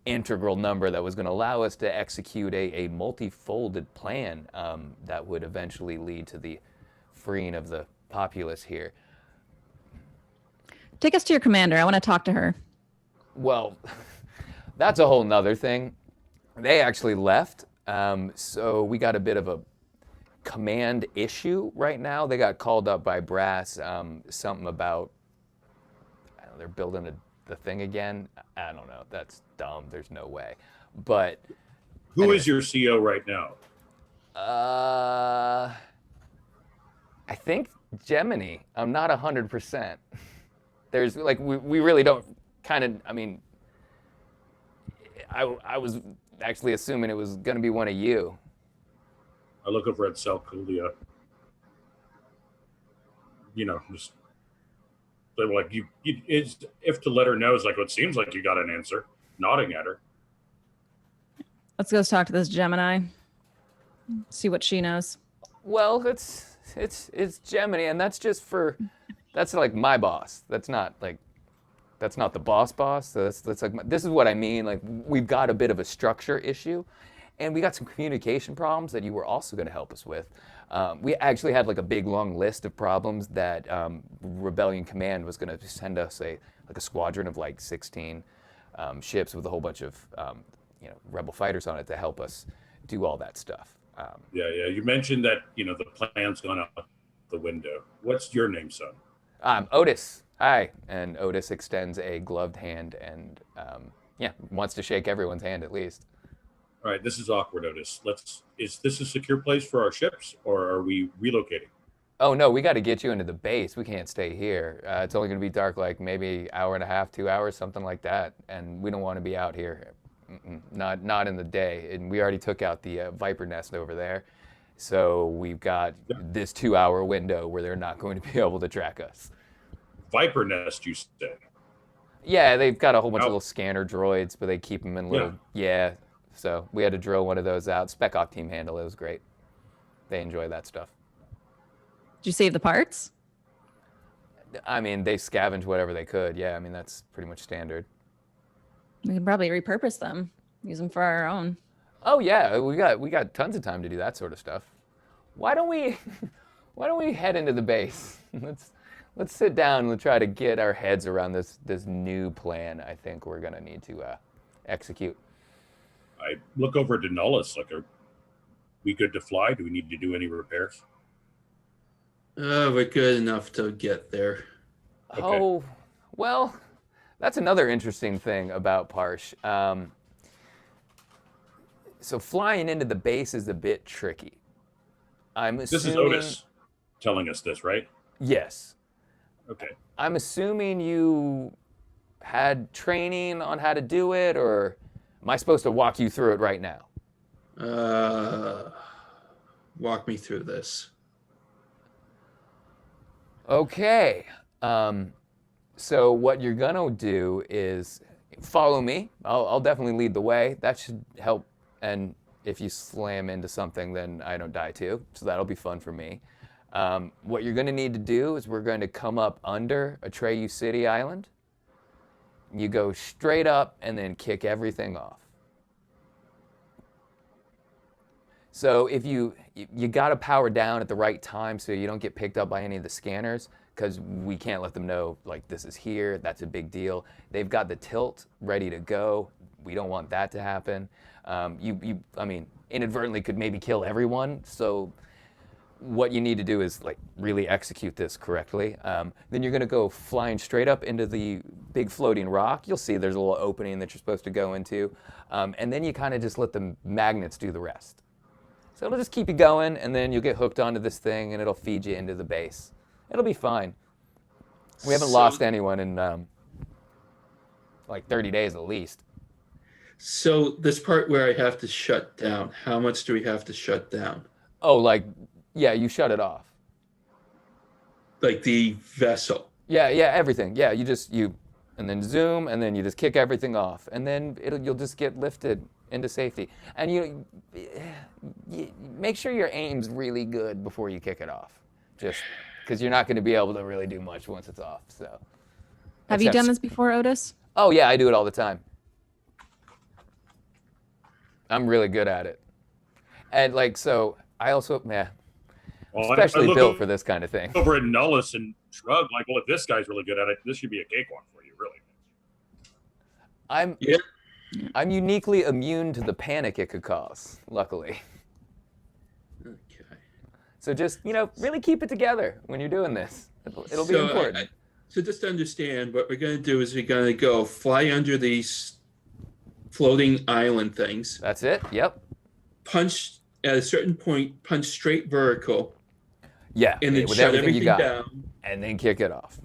integral number that was going to allow us to execute a multifolded plan that would eventually lead to the freeing of the populace here. Take us to your commander. I want to talk to her. Well, that's a whole nother thing. They actually left, so we got a bit of a command issue right now. They got called up by Brass, something about, I don't know, they're building the thing again. I don't know. That's dumb. There's no way. But Who is your CO right now? I think Gemini. I'm not 100%. There's like we really don't kind of. I mean, I was actually assuming it was going to be one of you. I look over at Salculia. Just they're like it's, if to let her know is like, it seems like you got an answer. Nodding at her. Let's go talk to this Gemini. See what she knows. Well, it's Gemini, and that's like my boss. That's not the boss. So that's like this is what I mean. Like, we've got a bit of a structure issue, and we got some communication problems that you were also going to help us with. We actually had like a big long list of problems that Rebellion Command was going to send us a squadron of like 16 ships with a whole bunch of Rebel fighters on it to help us do all that stuff. Yeah. You mentioned that the plan's gone out the window. What's your name, son? Otis. Hi. And Otis extends a gloved hand and wants to shake everyone's hand at least. All right, this is awkward, Otis. Is this a secure place for our ships, or are we relocating? Oh no, we got to get you into the base. We can't stay here. It's only going to be dark like maybe hour and a half, 2 hours, something like that. And we don't want to be out here. Not in the day. And we already took out the Viper nest over there. So we've got this 2 hour window where they're not going to be able to track us. Viper nest, you say? Yeah, they've got a whole bunch of little scanner droids, but they keep them in little, So we had to drill one of those out. Spec Op team handle, it was great. They enjoy that stuff. Did you save the parts? I mean, they scavenged whatever they could. Yeah, I mean, that's pretty much standard. We can probably repurpose them, use them for our own. Oh yeah, we got tons of time to do that sort of stuff. Why don't we head into the base? Let's sit down and try to get our heads around this new plan. I think we're gonna need to execute. I look over to Nullis. Like, are we good to fly? Do we need to do any repairs? We're good enough to get there. Okay. Oh, well, that's another interesting thing about Parsh. So flying into the base is a bit tricky. I'm assuming... This is Otis telling us this, right? Yes. Okay. I'm assuming you had training on how to do it, or am I supposed to walk you through it right now? Walk me through this. Okay. So what you're gonna do is follow me. I'll definitely lead the way. That should help. And if you slam into something, then I don't die too. So that'll be fun for me. What you're gonna need to do is we're going to come up under Atreyu City Island. You go straight up and then kick everything off. So if you got to power down at the right time so you don't get picked up by any of the scanners, because we can't let them know, like, this is here, that's a big deal. They've got the tilt ready to go. We don't want that to happen. I mean, inadvertently could maybe kill everyone. So what you need to do is like really execute this correctly. Then you're going to go flying straight up into the big floating rock. You'll see there's a little opening that you're supposed to go into. And then you kind of just let the magnets do the rest. So it'll just keep you going, and then you'll get hooked onto this thing, and it'll feed you into the base. It'll be fine. We haven't lost anyone in like 30 days at least. So this part where I have to shut down, how much do we have to shut down? Oh, like, yeah, you shut it off. Like the vessel. Yeah, everything. Yeah, and then zoom, and then you just kick everything off, and then you'll just get lifted into safety. And you make sure your aim's really good before you kick it off, just because you're not going to be able to really do much once it's off. So. Have you done this before, Otis? Oh yeah, I do it all the time. I'm really good at it, and like so, I also especially built for this kind of thing. Over at Nullis and shrug like, well, if this guy's really good at it, this should be a cakewalk for you, really. I'm uniquely immune to the panic it could cause, luckily. Okay. So just, really keep it together when you're doing this. It'll be important. So just to understand, what we're going to do is we're going to go fly under these floating island things. That's it. Yep. Punch at a certain point, punch straight vertical. Yeah. And then with shut everything you got, down. and then kick it off.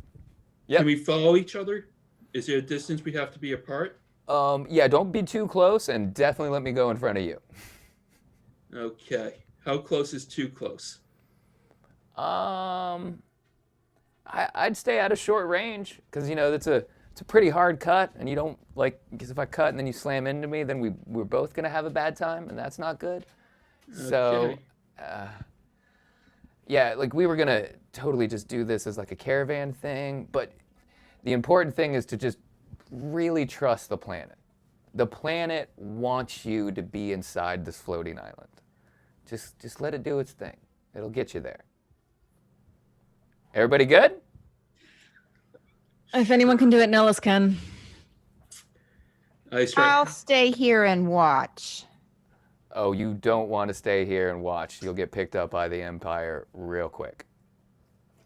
Yep. Can we follow each other? Is there a distance we have to be apart? Yeah, don't be too close, and definitely let me go in front of you. Okay. How close is too close? I'd stay at a short range, because it's a pretty hard cut, and you don't because if I cut and then you slam into me, then we're both gonna have a bad time, and that's not good. So, yeah, we were gonna totally just do this as like a caravan thing, but the important thing is to just really trust the planet. The planet wants you to be inside this floating island. Just let it do its thing. It'll get you there. Everybody good? If anyone can do it, Nellis can. I'll stay here and watch. Oh, you don't want to stay here and watch. You'll get picked up by the Empire real quick.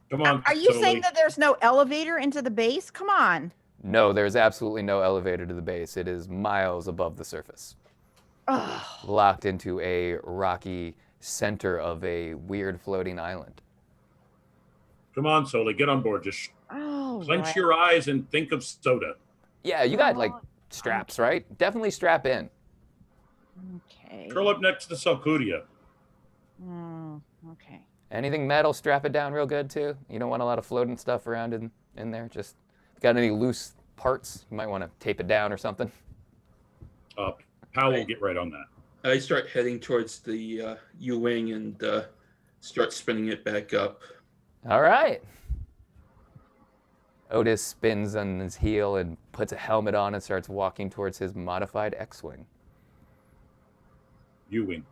Come on. Are you saying that there's no elevator into the base? Come on. No, there's absolutely no elevator to the base. It is miles above the surface. Ugh. Locked into a rocky center of a weird floating island. Come on, Soli, get on board. Just clench your eyes and think of soda. Yeah, you got straps, right? Definitely strap in. Okay. Curl up next to Salcudia. Okay. Anything metal, strap it down real good too. You don't want a lot of floating stuff around in there. Just got any loose parts, you might want to tape it down or something. Powell will get right on that. I start heading towards the U-wing and start spinning it back up. All right. Otis spins on his heel and puts a helmet on and starts walking towards his modified X-wing. U-wing.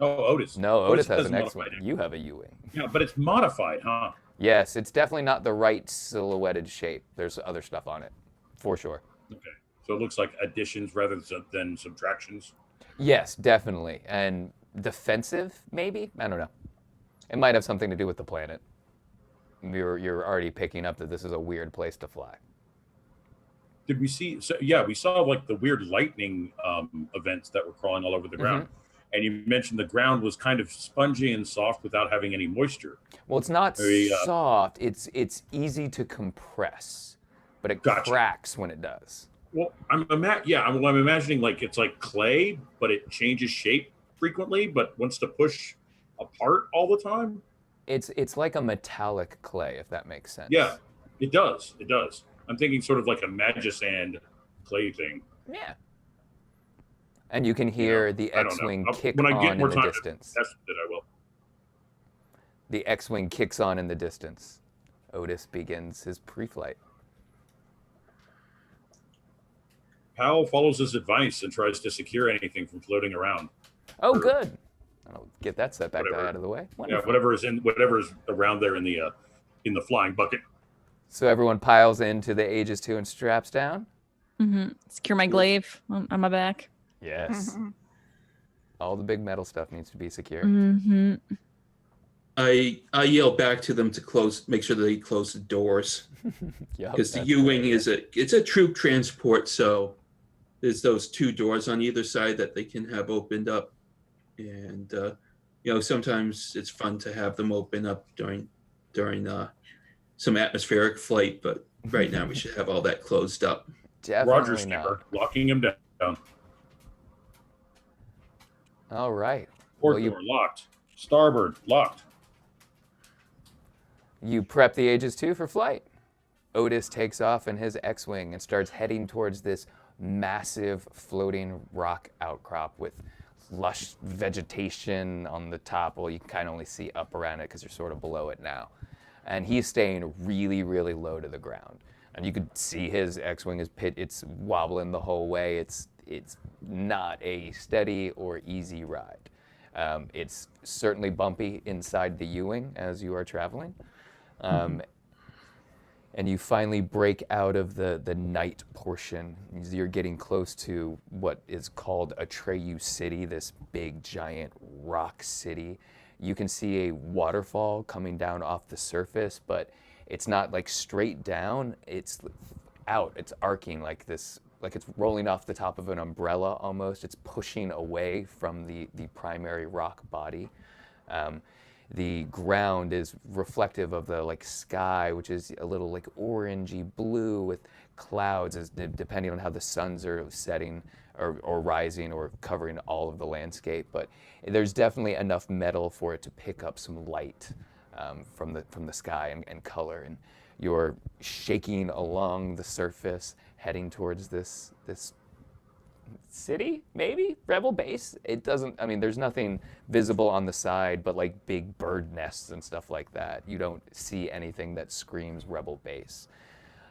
Oh, Otis. No, Otis has an modified X-wing. You have a U-wing. Yeah, but it's modified, huh? Yes, it's definitely not the right silhouetted shape. There's other stuff on it, for sure. Okay. So it looks like additions rather than subtractions? Yes, definitely. And defensive, maybe? I don't know. It might have something to do with the planet. You're already picking up that this is a weird place to fly. Did we see? So, yeah, we saw the weird lightning events that were crawling all over the ground. And you mentioned the ground was kind of spongy and soft without having any moisture. Well, it's not soft. It's easy to compress, but it cracks when it does. Well, I'm imagining it's like clay, but it changes shape frequently, but wants to push apart all the time. It's like a metallic clay, if that makes sense. Yeah, it does. It does. I'm thinking sort of like a Magisand clay thing. Yeah. And you can hear the X-wing kick on in the distance. Test it, I will. The X-wing kicks on in the distance. Otis begins his pre-flight. Powell follows his advice and tries to secure anything from floating around. Oh, good. I'll get that setback out of the way. Wonderful. Yeah, whatever is around there in the flying bucket. So everyone piles into the Aegis 2 and straps down. Secure my glaive on my back. Yes. All the big metal stuff needs to be secure. I yell back to them to make sure that they close the doors, Yep, because the that's U-wing great. it's a troop transport, so there's those 2 doors on either side that they can have opened up, and sometimes it's fun to have them open up during some atmospheric flight, but right now we should have all that closed up. Roger, Definitely not. skipper. Locking him down. All right. Port Well, door locked. Starboard locked. you prep the Aegis 2 for flight. Otis takes off in his X-Wing and starts heading towards this massive floating rock outcrop with lush vegetation on the top. Well, you can kind of only see up around it because you're sort of below it now. And he's staying really, really low to the ground. And you could see his X-Wing is it's wobbling the whole way. It's not a steady or easy ride. It's certainly bumpy inside the U-Wing as you are traveling. And you finally break out of the night portion. You're getting close to what is called Atreyu City, this big, giant rock city. You can see a waterfall coming down off the surface, but it's not like straight down. It's out. It's arcing like this, like it's rolling off the top of an umbrella almost. It's pushing away from the primary rock body. The ground is reflective of the sky, which is a little orangey blue with clouds, depending on how the suns are setting or rising or covering all of the landscape. But there's definitely enough metal for it to pick up some light from the sky and color. And you're shaking along the surface, heading towards this city, maybe rebel base. It doesn't, I mean, there's nothing visible on the side but big bird nests and stuff like that. You don't see anything that screams rebel base.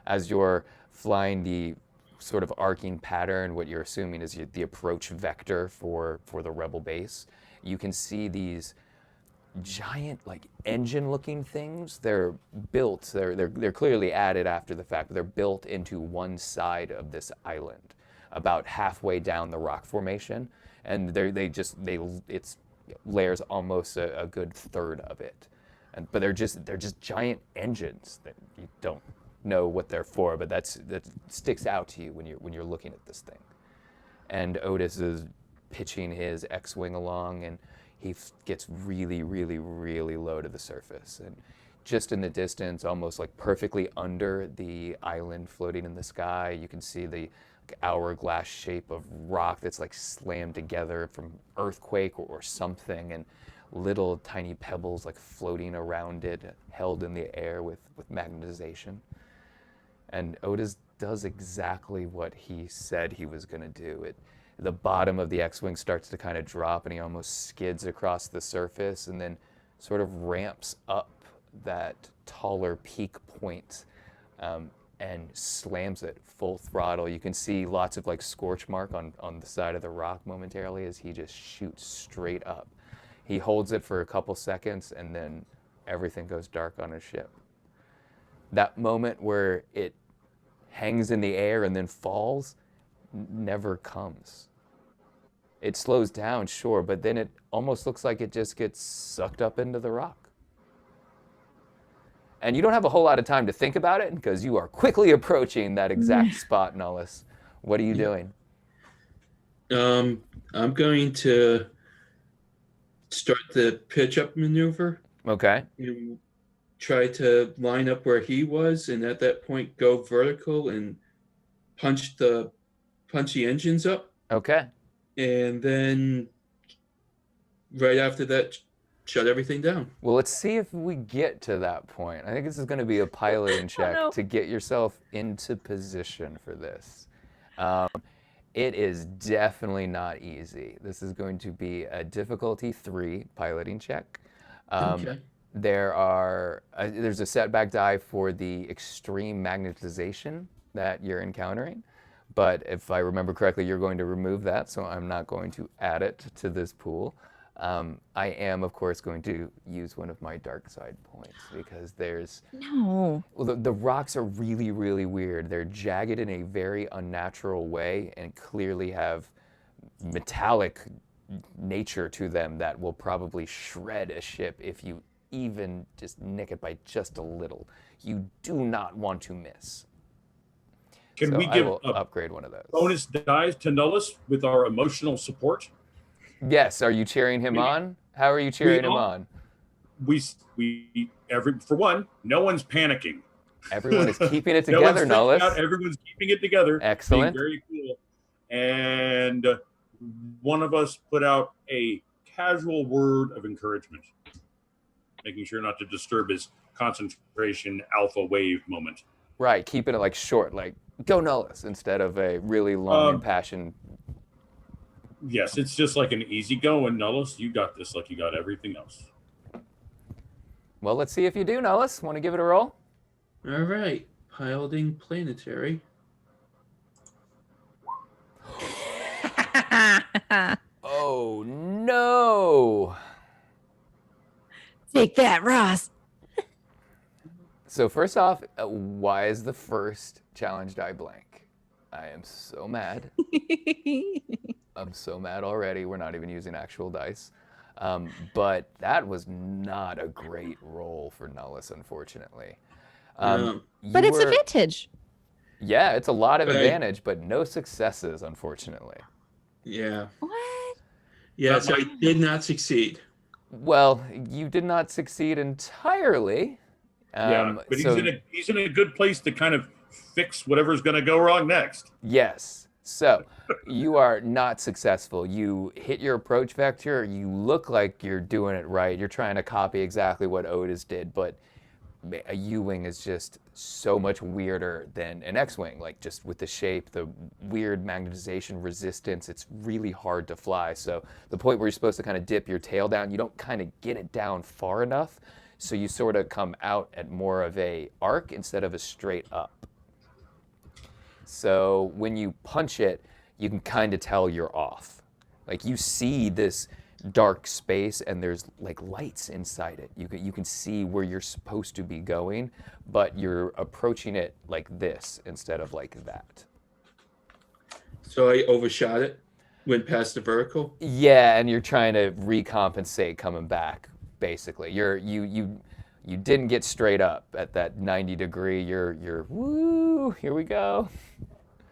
As you're flying the sort of arcing pattern, what you're assuming is the approach vector for the rebel base, you can see these giant engine looking things. They're built, they're clearly added after the fact, but they're built into one side of this island about halfway down the rock formation, and it's layers almost a good third of it. But they're just giant engines that you don't know what they're for, but that sticks out to you when you're looking at this thing. And Otis is pitching his X-Wing along, and he gets really, really, really low to the surface. And just in the distance, almost perfectly under the island floating in the sky, you can see the hourglass shape of rock that's slammed together from earthquake or something, and little tiny pebbles floating around it, held in the air with magnetization. And Otis does exactly what he said he was going to do. The bottom of the X-Wing starts to kind of drop, and he almost skids across the surface and then sort of ramps up that taller peak point and slams it full throttle. You can see lots of scorch mark on the side of the rock momentarily as he just shoots straight up. He holds it for a couple seconds, and then everything goes dark on his ship. That moment where it hangs in the air and then falls never comes. It slows down, sure, but then it almost looks like it just gets sucked up into the rock. And you don't have a whole lot of time to think about it because you are quickly approaching that exact spot, Nullis. What are you doing? I'm going to start the pitch up maneuver. Okay. And try to line up where he was, and at that point go vertical and punch the engines up. Okay. And then right after that, shut everything down. Well, let's see if we get to that point. I think this is going to be a piloting check to get yourself into position for this. It is definitely not easy. This is going to be a difficulty 3 piloting check. Okay. There's a setback die for the extreme magnetization that you're encountering, but if I remember correctly, you're going to remove that, so I'm not going to add it to this pool. I am, of course, going to use one of my dark side points because No. well, the rocks are really, really weird. They're jagged in a very unnatural way and clearly have metallic nature to them that will probably shred a ship if you even just nick it by just a little. You do not want to miss. Can So we I give will a upgrade one of those. bonus dice to Nullus with our emotional support? Yes. Are you cheering him on? How are you cheering him on? For one, no one's panicking. Everyone is keeping it No one's together, freaking Nullus. out, everyone's keeping it together. Excellent. Being very cool. And one of us put out a casual word of encouragement, making sure not to disturb his concentration alpha wave moment. Right, keeping it like short, like go Nullus, instead of a really long impassioned. Yes, it's just like an easy going, Nullus. You got this like you got everything else. Well, let's see if you do, Nullus. Want to give it a roll? All right. Piloting planetary. Oh, no. Take that, Ross. So first off, why is the first challenge die blank? I am so mad. I'm so mad already. We're not even using actual dice. But that was not a great roll for Nullus, unfortunately. But it's advantage. Yeah, it's a lot of Right. advantage, but no successes, unfortunately. Yeah. What? Yeah, so I did not succeed. Well, you did not succeed entirely. But he's in a good place to kind of fix whatever's going to go wrong next. Yes. So you are not successful. You hit your approach vector. You look like you're doing it right. You're trying to copy exactly what Otis did, but a U-wing is just so much weirder than an X-wing. Like just with the shape, the weird magnetization resistance, it's really hard to fly. So the point where you're supposed to kind of dip your tail down, you don't kind of get it down far enough. So you sort of come out at more of a arc instead of a straight up. So when you punch it, you can kind of tell you're off. Like you see this dark space and there's like lights inside it. You can see where you're supposed to be going, but you're approaching it like this instead of like that. So I overshot it, went past the vertical. Yeah, and you're trying to recompensate coming back. Basically, you didn't get straight up at that 90 degree. You're woo. Here we go.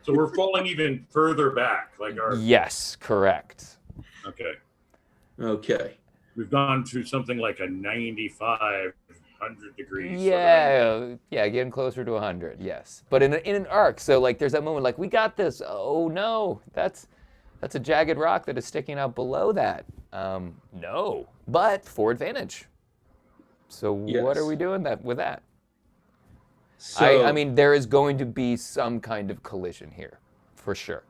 So we're falling even further back, like our. Yes, correct. Okay. Okay. We've gone to something like a 95, 100 degrees. Yeah, getting closer to 100. Yes, but in an arc. So like, there's that moment like we got this. Oh no, that's a jagged rock that is sticking out below that. No, but for advantage. So Yes. what are we doing with that? So I mean, there is going to be some kind of collision here, for sure.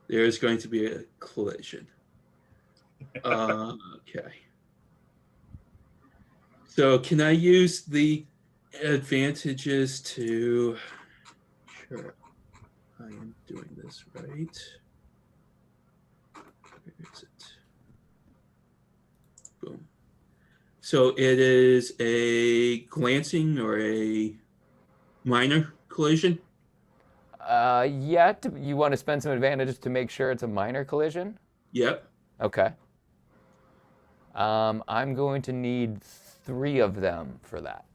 there is going to be a collision. Okay. So can I use the advantages to? Sure, I am doing this right. Where is it? Boom. So it is a glancing or a minor collision? You want to spend some advantages to make sure it's a minor collision? Yep. Okay. I'm going to need 3 of them for that.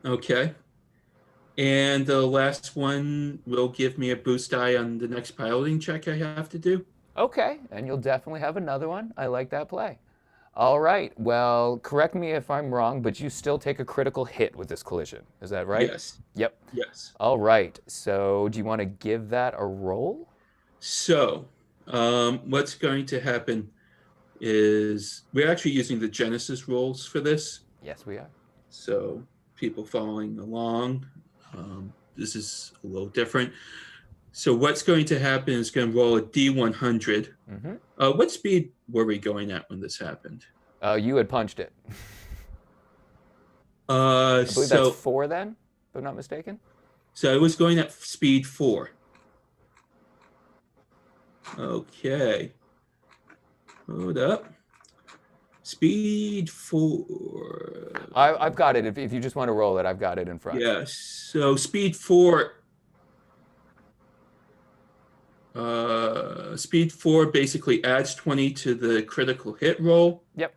Okay. And the last one will give me a boost die on the next piloting check I have to do. Okay, and you'll definitely have another one. I like that play. All right, well, correct me if I'm wrong, but you still take a critical hit with this collision. Is that right? Yes. Yep. Yes. All right, so do you want to give that a roll? So what's going to happen is we're actually using the Genesis rules for this. Yes, we are. So people following along, this is a little different. So what's going to happen is going to roll a D100. Mm-hmm. What speed were we going at when this happened? You had punched it. I believe So that's 4 then, if I'm not mistaken. So I was going at speed 4. Okay. Hold up. Speed 4. I've got it. If you just want to roll it, I've got it in front. Yes. So speed 4. Speed 4 basically adds 20 to the critical hit roll. Yep.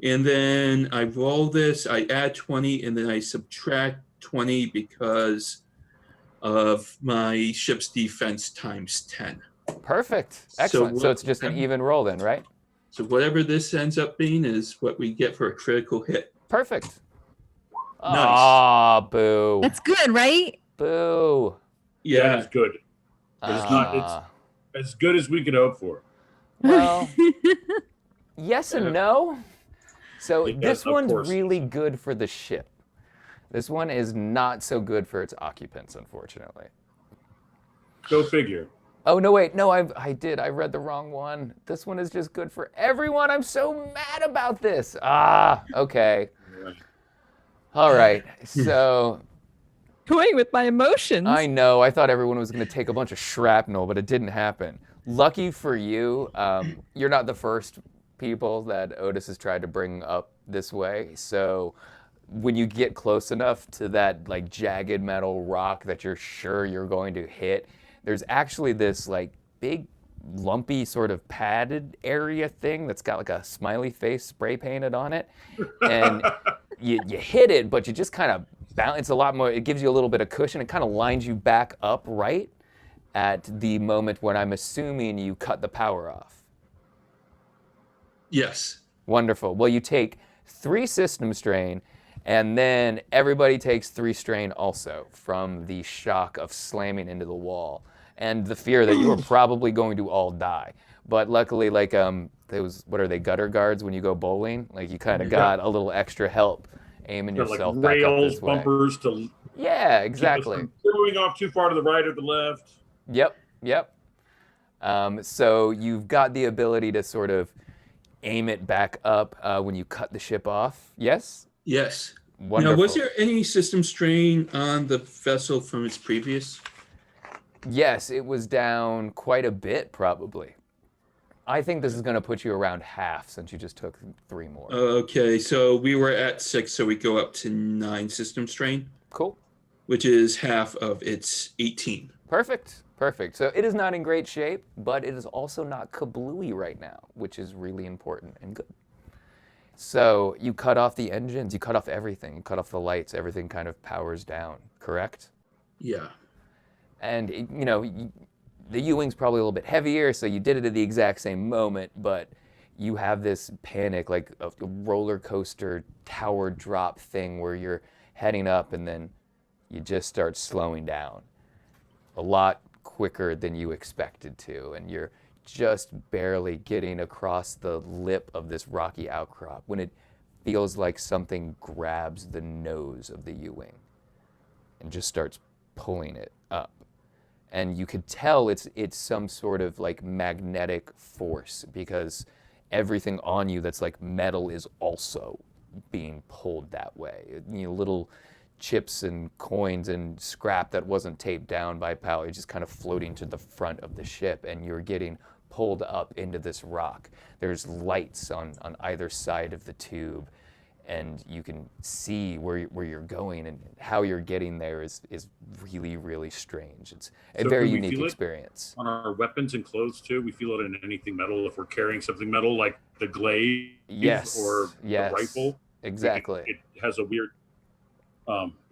And then I roll this, I add 20, and then I subtract 20 because of my ship's defense times 10. Perfect. Excellent. So it's just an even roll then, right? So whatever this ends up being is what we get for a critical hit. Perfect. Nice. Ah, boo. That's good, right? Boo. Yeah, it's good. But it's not. Ah. It's as good as we could hope for. Well, yes and no. So Yes, this of one's course. really good for the ship. This one is not so good for its occupants, unfortunately. Go figure. Oh, no, wait. No, I read the wrong one. This one is just good for everyone. I'm so mad about this. Ah, okay. All right. So Toying with my emotions. I know. I thought everyone was going to take a bunch of shrapnel, but it didn't happen. Lucky for you, you're not the first people that Otis has tried to bring up this way. So when you get close enough to that like jagged metal rock that you're sure you're going to hit, there's actually this like big lumpy sort of padded area thing that's got like a smiley face spray painted on it. And you hit it, but you just kind of bounce. It's a lot more, it gives you a little bit of cushion. It kind of lines you back up right at the moment when I'm assuming you cut the power off. Yes. Wonderful. Well, you take 3 system strain, and then everybody takes 3 strain also from the shock of slamming into the wall and the fear that you are probably going to all die. But luckily, like those, what are they, gutter guards when you go bowling? Like you kind of got a little extra help aiming Got yourself like back up rails, this way. bumpers to Yeah, keep us exactly. from throwing off too far to the right or the left. Yep. So you've got the ability to sort of aim it back up when you cut the ship off. Yes? Yes. Wonderful. Now, was there any system strain on the vessel from its previous? Yes, it was down quite a bit, probably. I think this is going to put you around half since you just took 3 more. Okay, so we were at 6, so we go up to 9 system strain, Cool. which is half of its 18. Perfect. So it is not in great shape, but it is also not kablooey right now, which is really important and good. So you cut off the engines, you cut off everything, you cut off the lights, everything kind of powers down, correct? Yeah. And, the U-wing's probably a little bit heavier, so you did it at the exact same moment, but you have this panic, like a roller coaster tower drop thing where you're heading up and then you just start slowing down a lot quicker than you expected to, and you're just barely getting across the lip of this rocky outcrop when it feels like something grabs the nose of the U-wing and just starts pulling it up. And you could tell it's some sort of like magnetic force because everything on you that's like metal is also being pulled that way. Little chips and coins and scrap that wasn't taped down by power, just kind of floating to the front of the ship, and you're getting pulled up into this rock. There's lights on either side of the tube, and you can see where you're going, and how you're getting there is really, really strange. It's a very can we unique feel it experience. On our weapons and clothes too, we feel it in anything metal. If we're carrying something metal like the glaive or the rifle, exactly. It has a weird,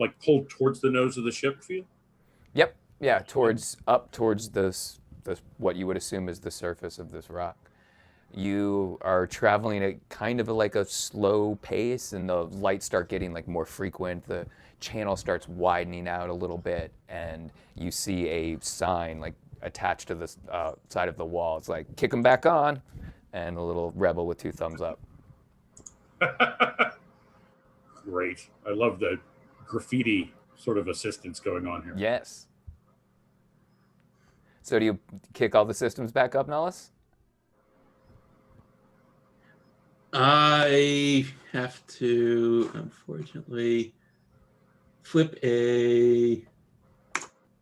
like pulled towards the nose of the ship feel. Yep. Yeah. Up towards this what you would assume is the surface of this rock. You are traveling at kind of like a slow pace, and the lights start getting like more frequent. The channel starts widening out a little bit, and you see a sign like attached to the side of the wall. It's like, kick them back on, and a little rebel with 2 thumbs up. Great. I love the graffiti sort of assistance going on here. Yes. So do you kick all the systems back up, Nullis? I have to, unfortunately, flip a...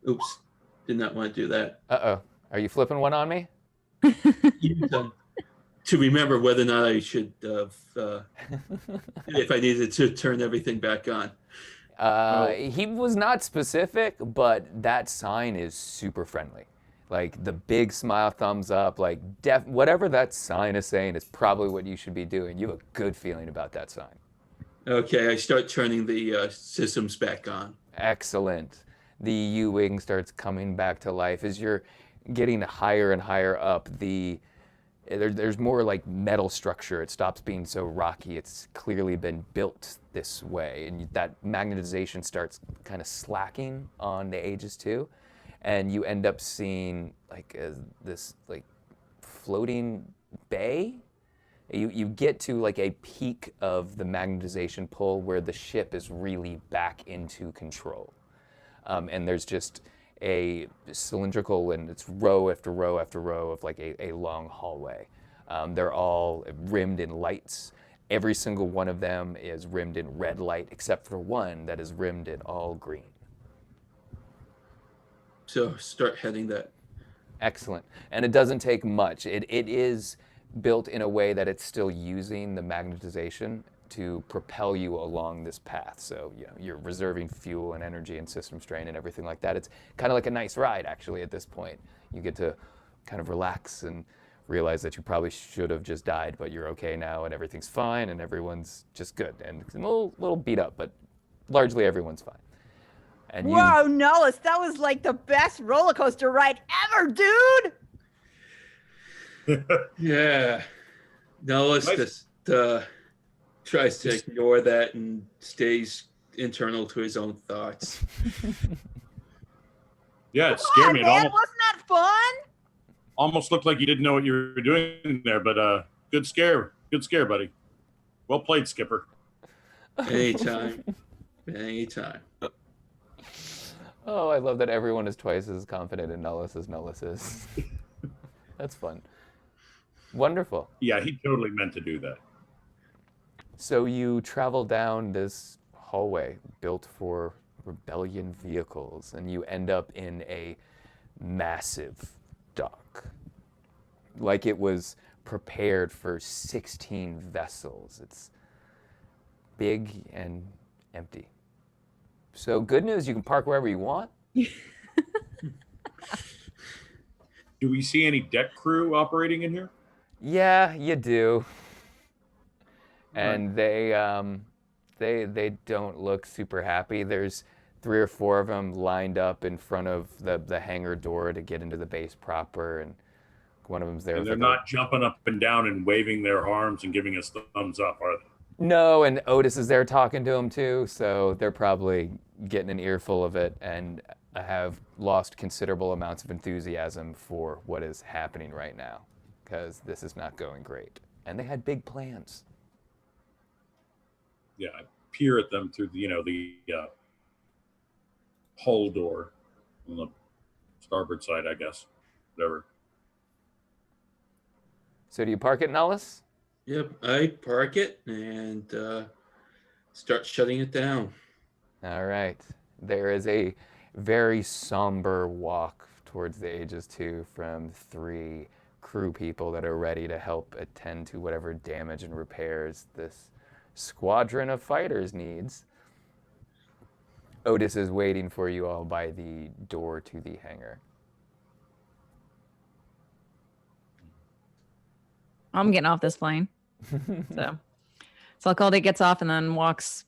Oops, did not want to do that. Uh-oh. Are you flipping one on me? To remember whether or not I should have, if I needed to turn everything back on. He was not specific, but that sign is super friendly. Like the big smile, thumbs up, like whatever that sign is saying is probably what you should be doing. You have a good feeling about that sign. Okay, I start turning the systems back on. Excellent. The U-wing starts coming back to life as you're getting higher and higher up. There's more like metal structure. It stops being so rocky. It's clearly been built this way, and that magnetization starts kind of slacking on the Aegis too, and you end up seeing like this like floating bay. You get to like a peak of the magnetization pull where the ship is really back into control. And there's just a cylindrical, and it's row after row after row of like a long hallway. They're all rimmed in lights. Every single one of them is rimmed in red light, except for one that is rimmed in all green. So start heading that. Excellent. And it doesn't take much. It is built in a way that it's still using the magnetization to propel you along this path. So you're reserving fuel and energy and system strain and everything like that. It's kind of like a nice ride, actually, at this point. You get to kind of relax and realize that you probably should have just died, but you're okay now and everything's fine and everyone's just good. And it's a little beat up, but largely everyone's fine. And Whoa, Nullis, that was like the best roller coaster ride ever, dude! Yeah. Nullis just tries to ignore that and stays internal to his own thoughts. Yeah, it scared me. It Man, wasn't that fun? almost looked like you didn't know what you were doing there, but good scare, buddy. Well played, Skipper. Anytime. Anytime. Oh, I love that everyone is twice as confident in Nullis as Nullis is. That's fun. Wonderful. Yeah, he totally meant to do that. So you travel down this hallway built for rebellion vehicles, and you end up in a massive dock. Like it was prepared for 16 vessels. It's big and empty. So good news, you can park wherever you want. Do we see any deck crew operating in here? Yeah, you do. And they don't look super happy. There's 3 or 4 of them lined up in front of the hangar door to get into the base proper, and one of them's there. And they're not jumping up and down and waving their arms and giving us the thumbs up, are they? No, and Otis is there talking to him too, so they're probably getting an earful of it and have lost considerable amounts of enthusiasm for what is happening right now, because this is not going great. And they had big plans. Yeah, I peer at them through the hull door on the starboard side, I guess. Whatever. So do you park at Nullis? Yep, I park it and start shutting it down. All right. There is a very somber walk towards the Aegis 2 from 3 crew people that are ready to help attend to whatever damage and repairs this squadron of fighters needs. Otis is waiting for you all by the door to the hangar. I'm getting off this plane. So Alcalde gets off and then walks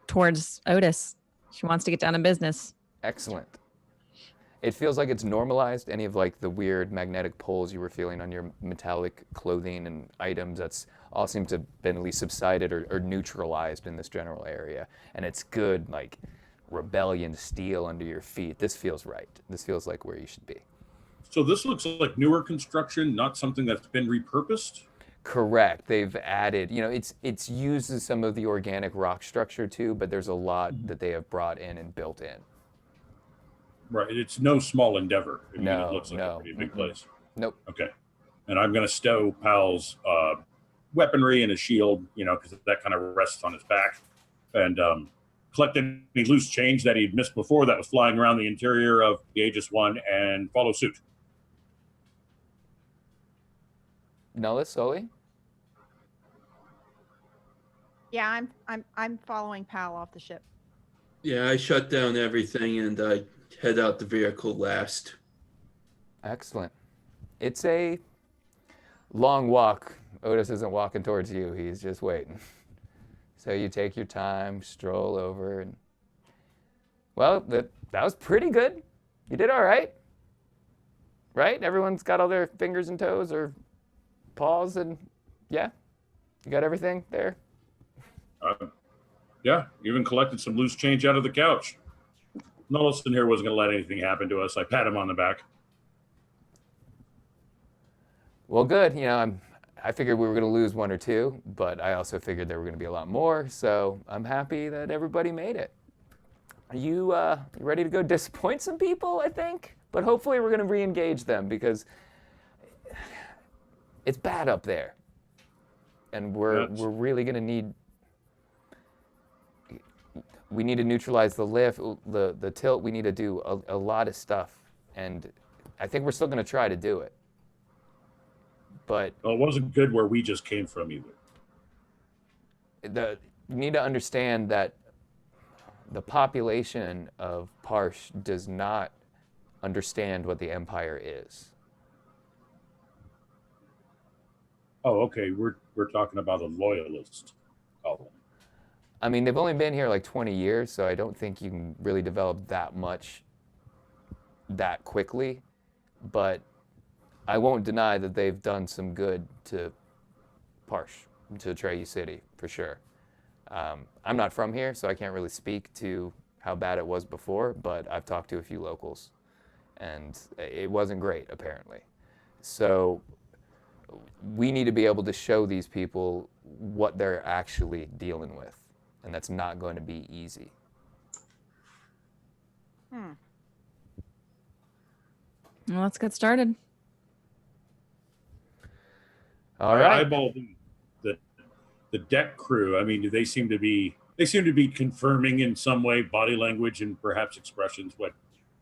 towards Otis. She wants to get down to business. Excellent. It feels like it's normalized. Any of like the weird magnetic pulls you were feeling on your metallic clothing and items, that's all seems to have been at least subsided or neutralized in this general area. And it's good, like rebellion steel under your feet. This feels right. This feels like where you should be. So this looks like newer construction, not something that's been repurposed? Correct. They've added, it's used as some of the organic rock structure too, but there's a lot that they have brought in and built in. Right. It's no small endeavor. It looks like no. a pretty big place. Nope. Okay. And I'm going to stow Pal's weaponry and his shield, because that kind of rests on his back, and collect any loose change that he'd missed before that was flying around the interior of the Aegis 1 and follow suit. Nullis, Sully? Yeah, I'm following Pal off the ship. Yeah, I shut down everything and I head out the vehicle last. Excellent. It's a long walk. Otis isn't walking towards you. He's just waiting. So you take your time, stroll over, and well, that was pretty good. You did all right. Right? Everyone's got all their fingers and toes or paws, and yeah, you got everything there. Yeah, even collected some loose change out of the couch. Nolliston here wasn't going to let anything happen to us. I pat him on the back. Well, good. I figured we were going to lose one or two, but I also figured there were going to be a lot more. So I'm happy that everybody made it. Are you ready to go disappoint some people? I think, but hopefully we're going to re-engage them because it's bad up there, and we're really going to need. We need to neutralize the lift, the tilt. We need to do a lot of stuff, and I think we're still going to try to do it. But well, it wasn't good where we just came from either. You need to understand that the population of Parsh does not understand what the Empire is. Oh, okay. We're talking about a loyalist colony. I mean, they've only been here like 20 years, so I don't think you can really develop that much that quickly. But I won't deny that they've done some good to Parsh, to Treyu City, for sure. I'm not from here, so I can't really speak to how bad it was before, but I've talked to a few locals, and it wasn't great, apparently. So we need to be able to show these people what they're actually dealing with, and that's not going to be easy. Well, let's get started. All right. Eyeball the deck crew. I mean, they seem to be confirming in some way body language and perhaps expressions what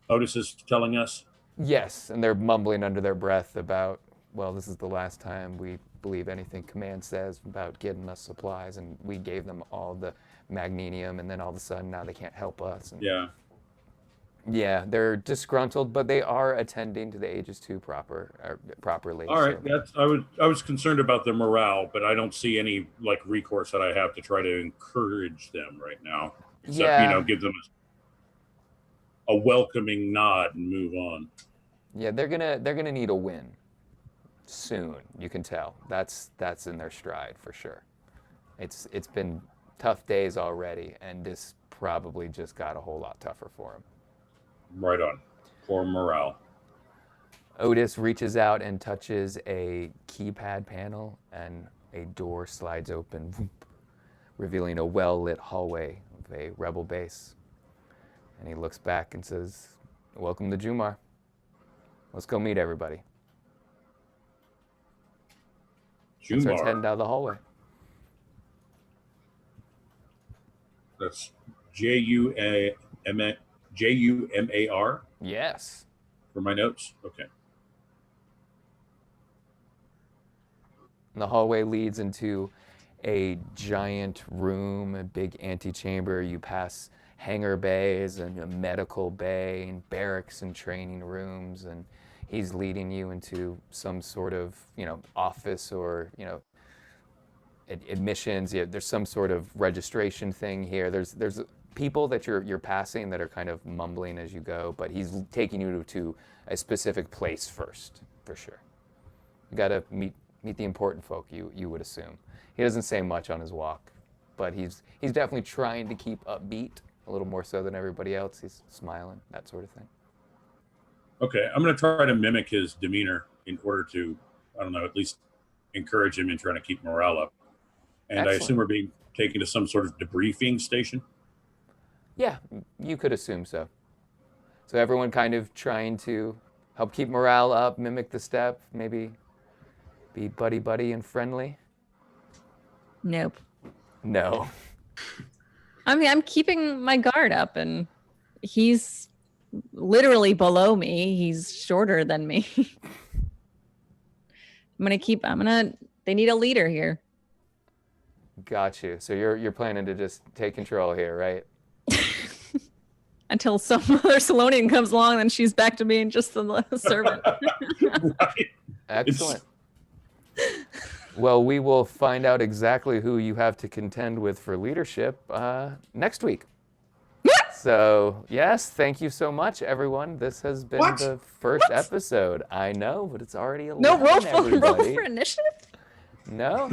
Otis is telling us. Yes, and they're mumbling under their breath about, well, this is the last time we believe anything Command says about getting us supplies, and we gave them all the magnesium, and then all of a sudden now they can't help us. And yeah, they're disgruntled, but they are attending to the Aegis 2 properly. All right, so. I was concerned about their morale, but I don't see any like recourse that I have to try to encourage them right now. Except, give them a welcoming nod and move on. Yeah, they're gonna need a win soon. You can tell that's in their stride for sure. It's been tough days already, and this probably just got a whole lot tougher for them. Right on. For morale. Otis reaches out and touches a keypad panel, and a door slides open, whoop, revealing a well-lit hallway of a rebel base. And he looks back and says, "Welcome to Jumar. Let's go meet everybody." And starts heading down the hallway. That's Jumar? Yes. For my notes? Okay. And the hallway leads into a giant room, a big antechamber. You pass hangar bays and a medical bay and barracks and training rooms, and he's leading you into some sort of, office or, admissions. Yeah, there's some sort of registration thing here. There's people that you're passing that are kind of mumbling as you go, but he's taking you to a specific place first, for sure. You got to meet the important folk, you would assume. He doesn't say much on his walk, but he's definitely trying to keep upbeat, a little more so than everybody else. He's smiling, that sort of thing. Okay, I'm going to try to mimic his demeanor in order to, at least encourage him in trying to keep morale up. And excellent. I assume we're being taken to some sort of debriefing station? Yeah, you could assume so. So everyone kind of trying to help keep morale up, mimic the step, maybe be buddy and friendly? Nope. No. I mean, I'm keeping my guard up, and he's literally below me. He's shorter than me. They need a leader here. Got you. So you're planning to just take control here, right? until some other Salonian comes along, and she's back to being just the servant. Right. Excellent. Well, we will find out exactly who you have to contend with for leadership next week. So, yes, thank you so much, everyone. This has been What? the first episode. I know, but it's already 11, No, roll everybody. for initiative. No?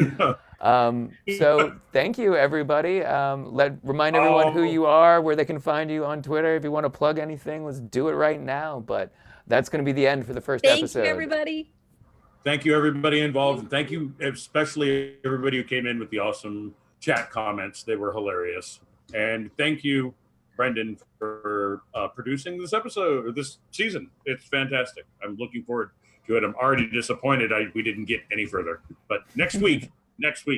So thank you, everybody. Remind everyone who you are, where they can find you on Twitter. If you want to plug anything, let's do it right now. But that's going to be the end for the first episode. Thank you, everybody. Thank you, everybody involved. And thank you, especially everybody who came in with the awesome chat comments. They were hilarious. And thank you, Brendan, for producing this episode or this season. It's fantastic. I'm looking forward to it. I'm already disappointed we didn't get any further. But next week,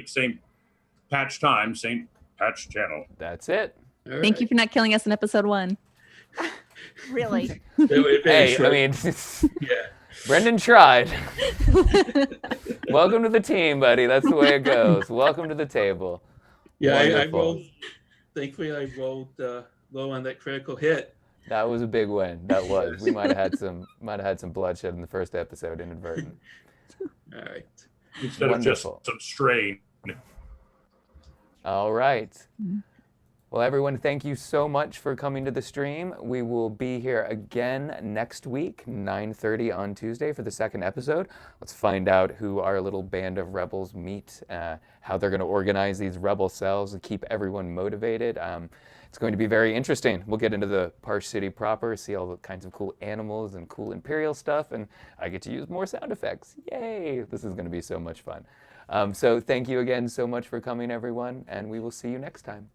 same patch time, same patch channel. That's it. All right. Thank you for not killing us in episode 1. Really? Hey, I mean, yeah. Brendan tried. Welcome to the team, buddy. That's the way it goes. Welcome to the table. Yeah, I Wonderful. rolled. Thankfully, I rolled low on that critical hit. That was a big win. That was. We might have had some bloodshed in the first episode, inadvertent. All right. Instead Wonderful. of just some strain. All right. Well, everyone, thank you so much for coming to the stream. We will be here again next week, 9:30 on Tuesday for the second episode. Let's find out who our little band of rebels meet, how they're going to organize these rebel cells and keep everyone motivated. It's going to be very interesting. We'll get into the Parsh City proper, see all the kinds of cool animals and cool Imperial stuff, and I get to use more sound effects. Yay! This is going to be so much fun. So thank you again so much for coming, everyone, and we will see you next time.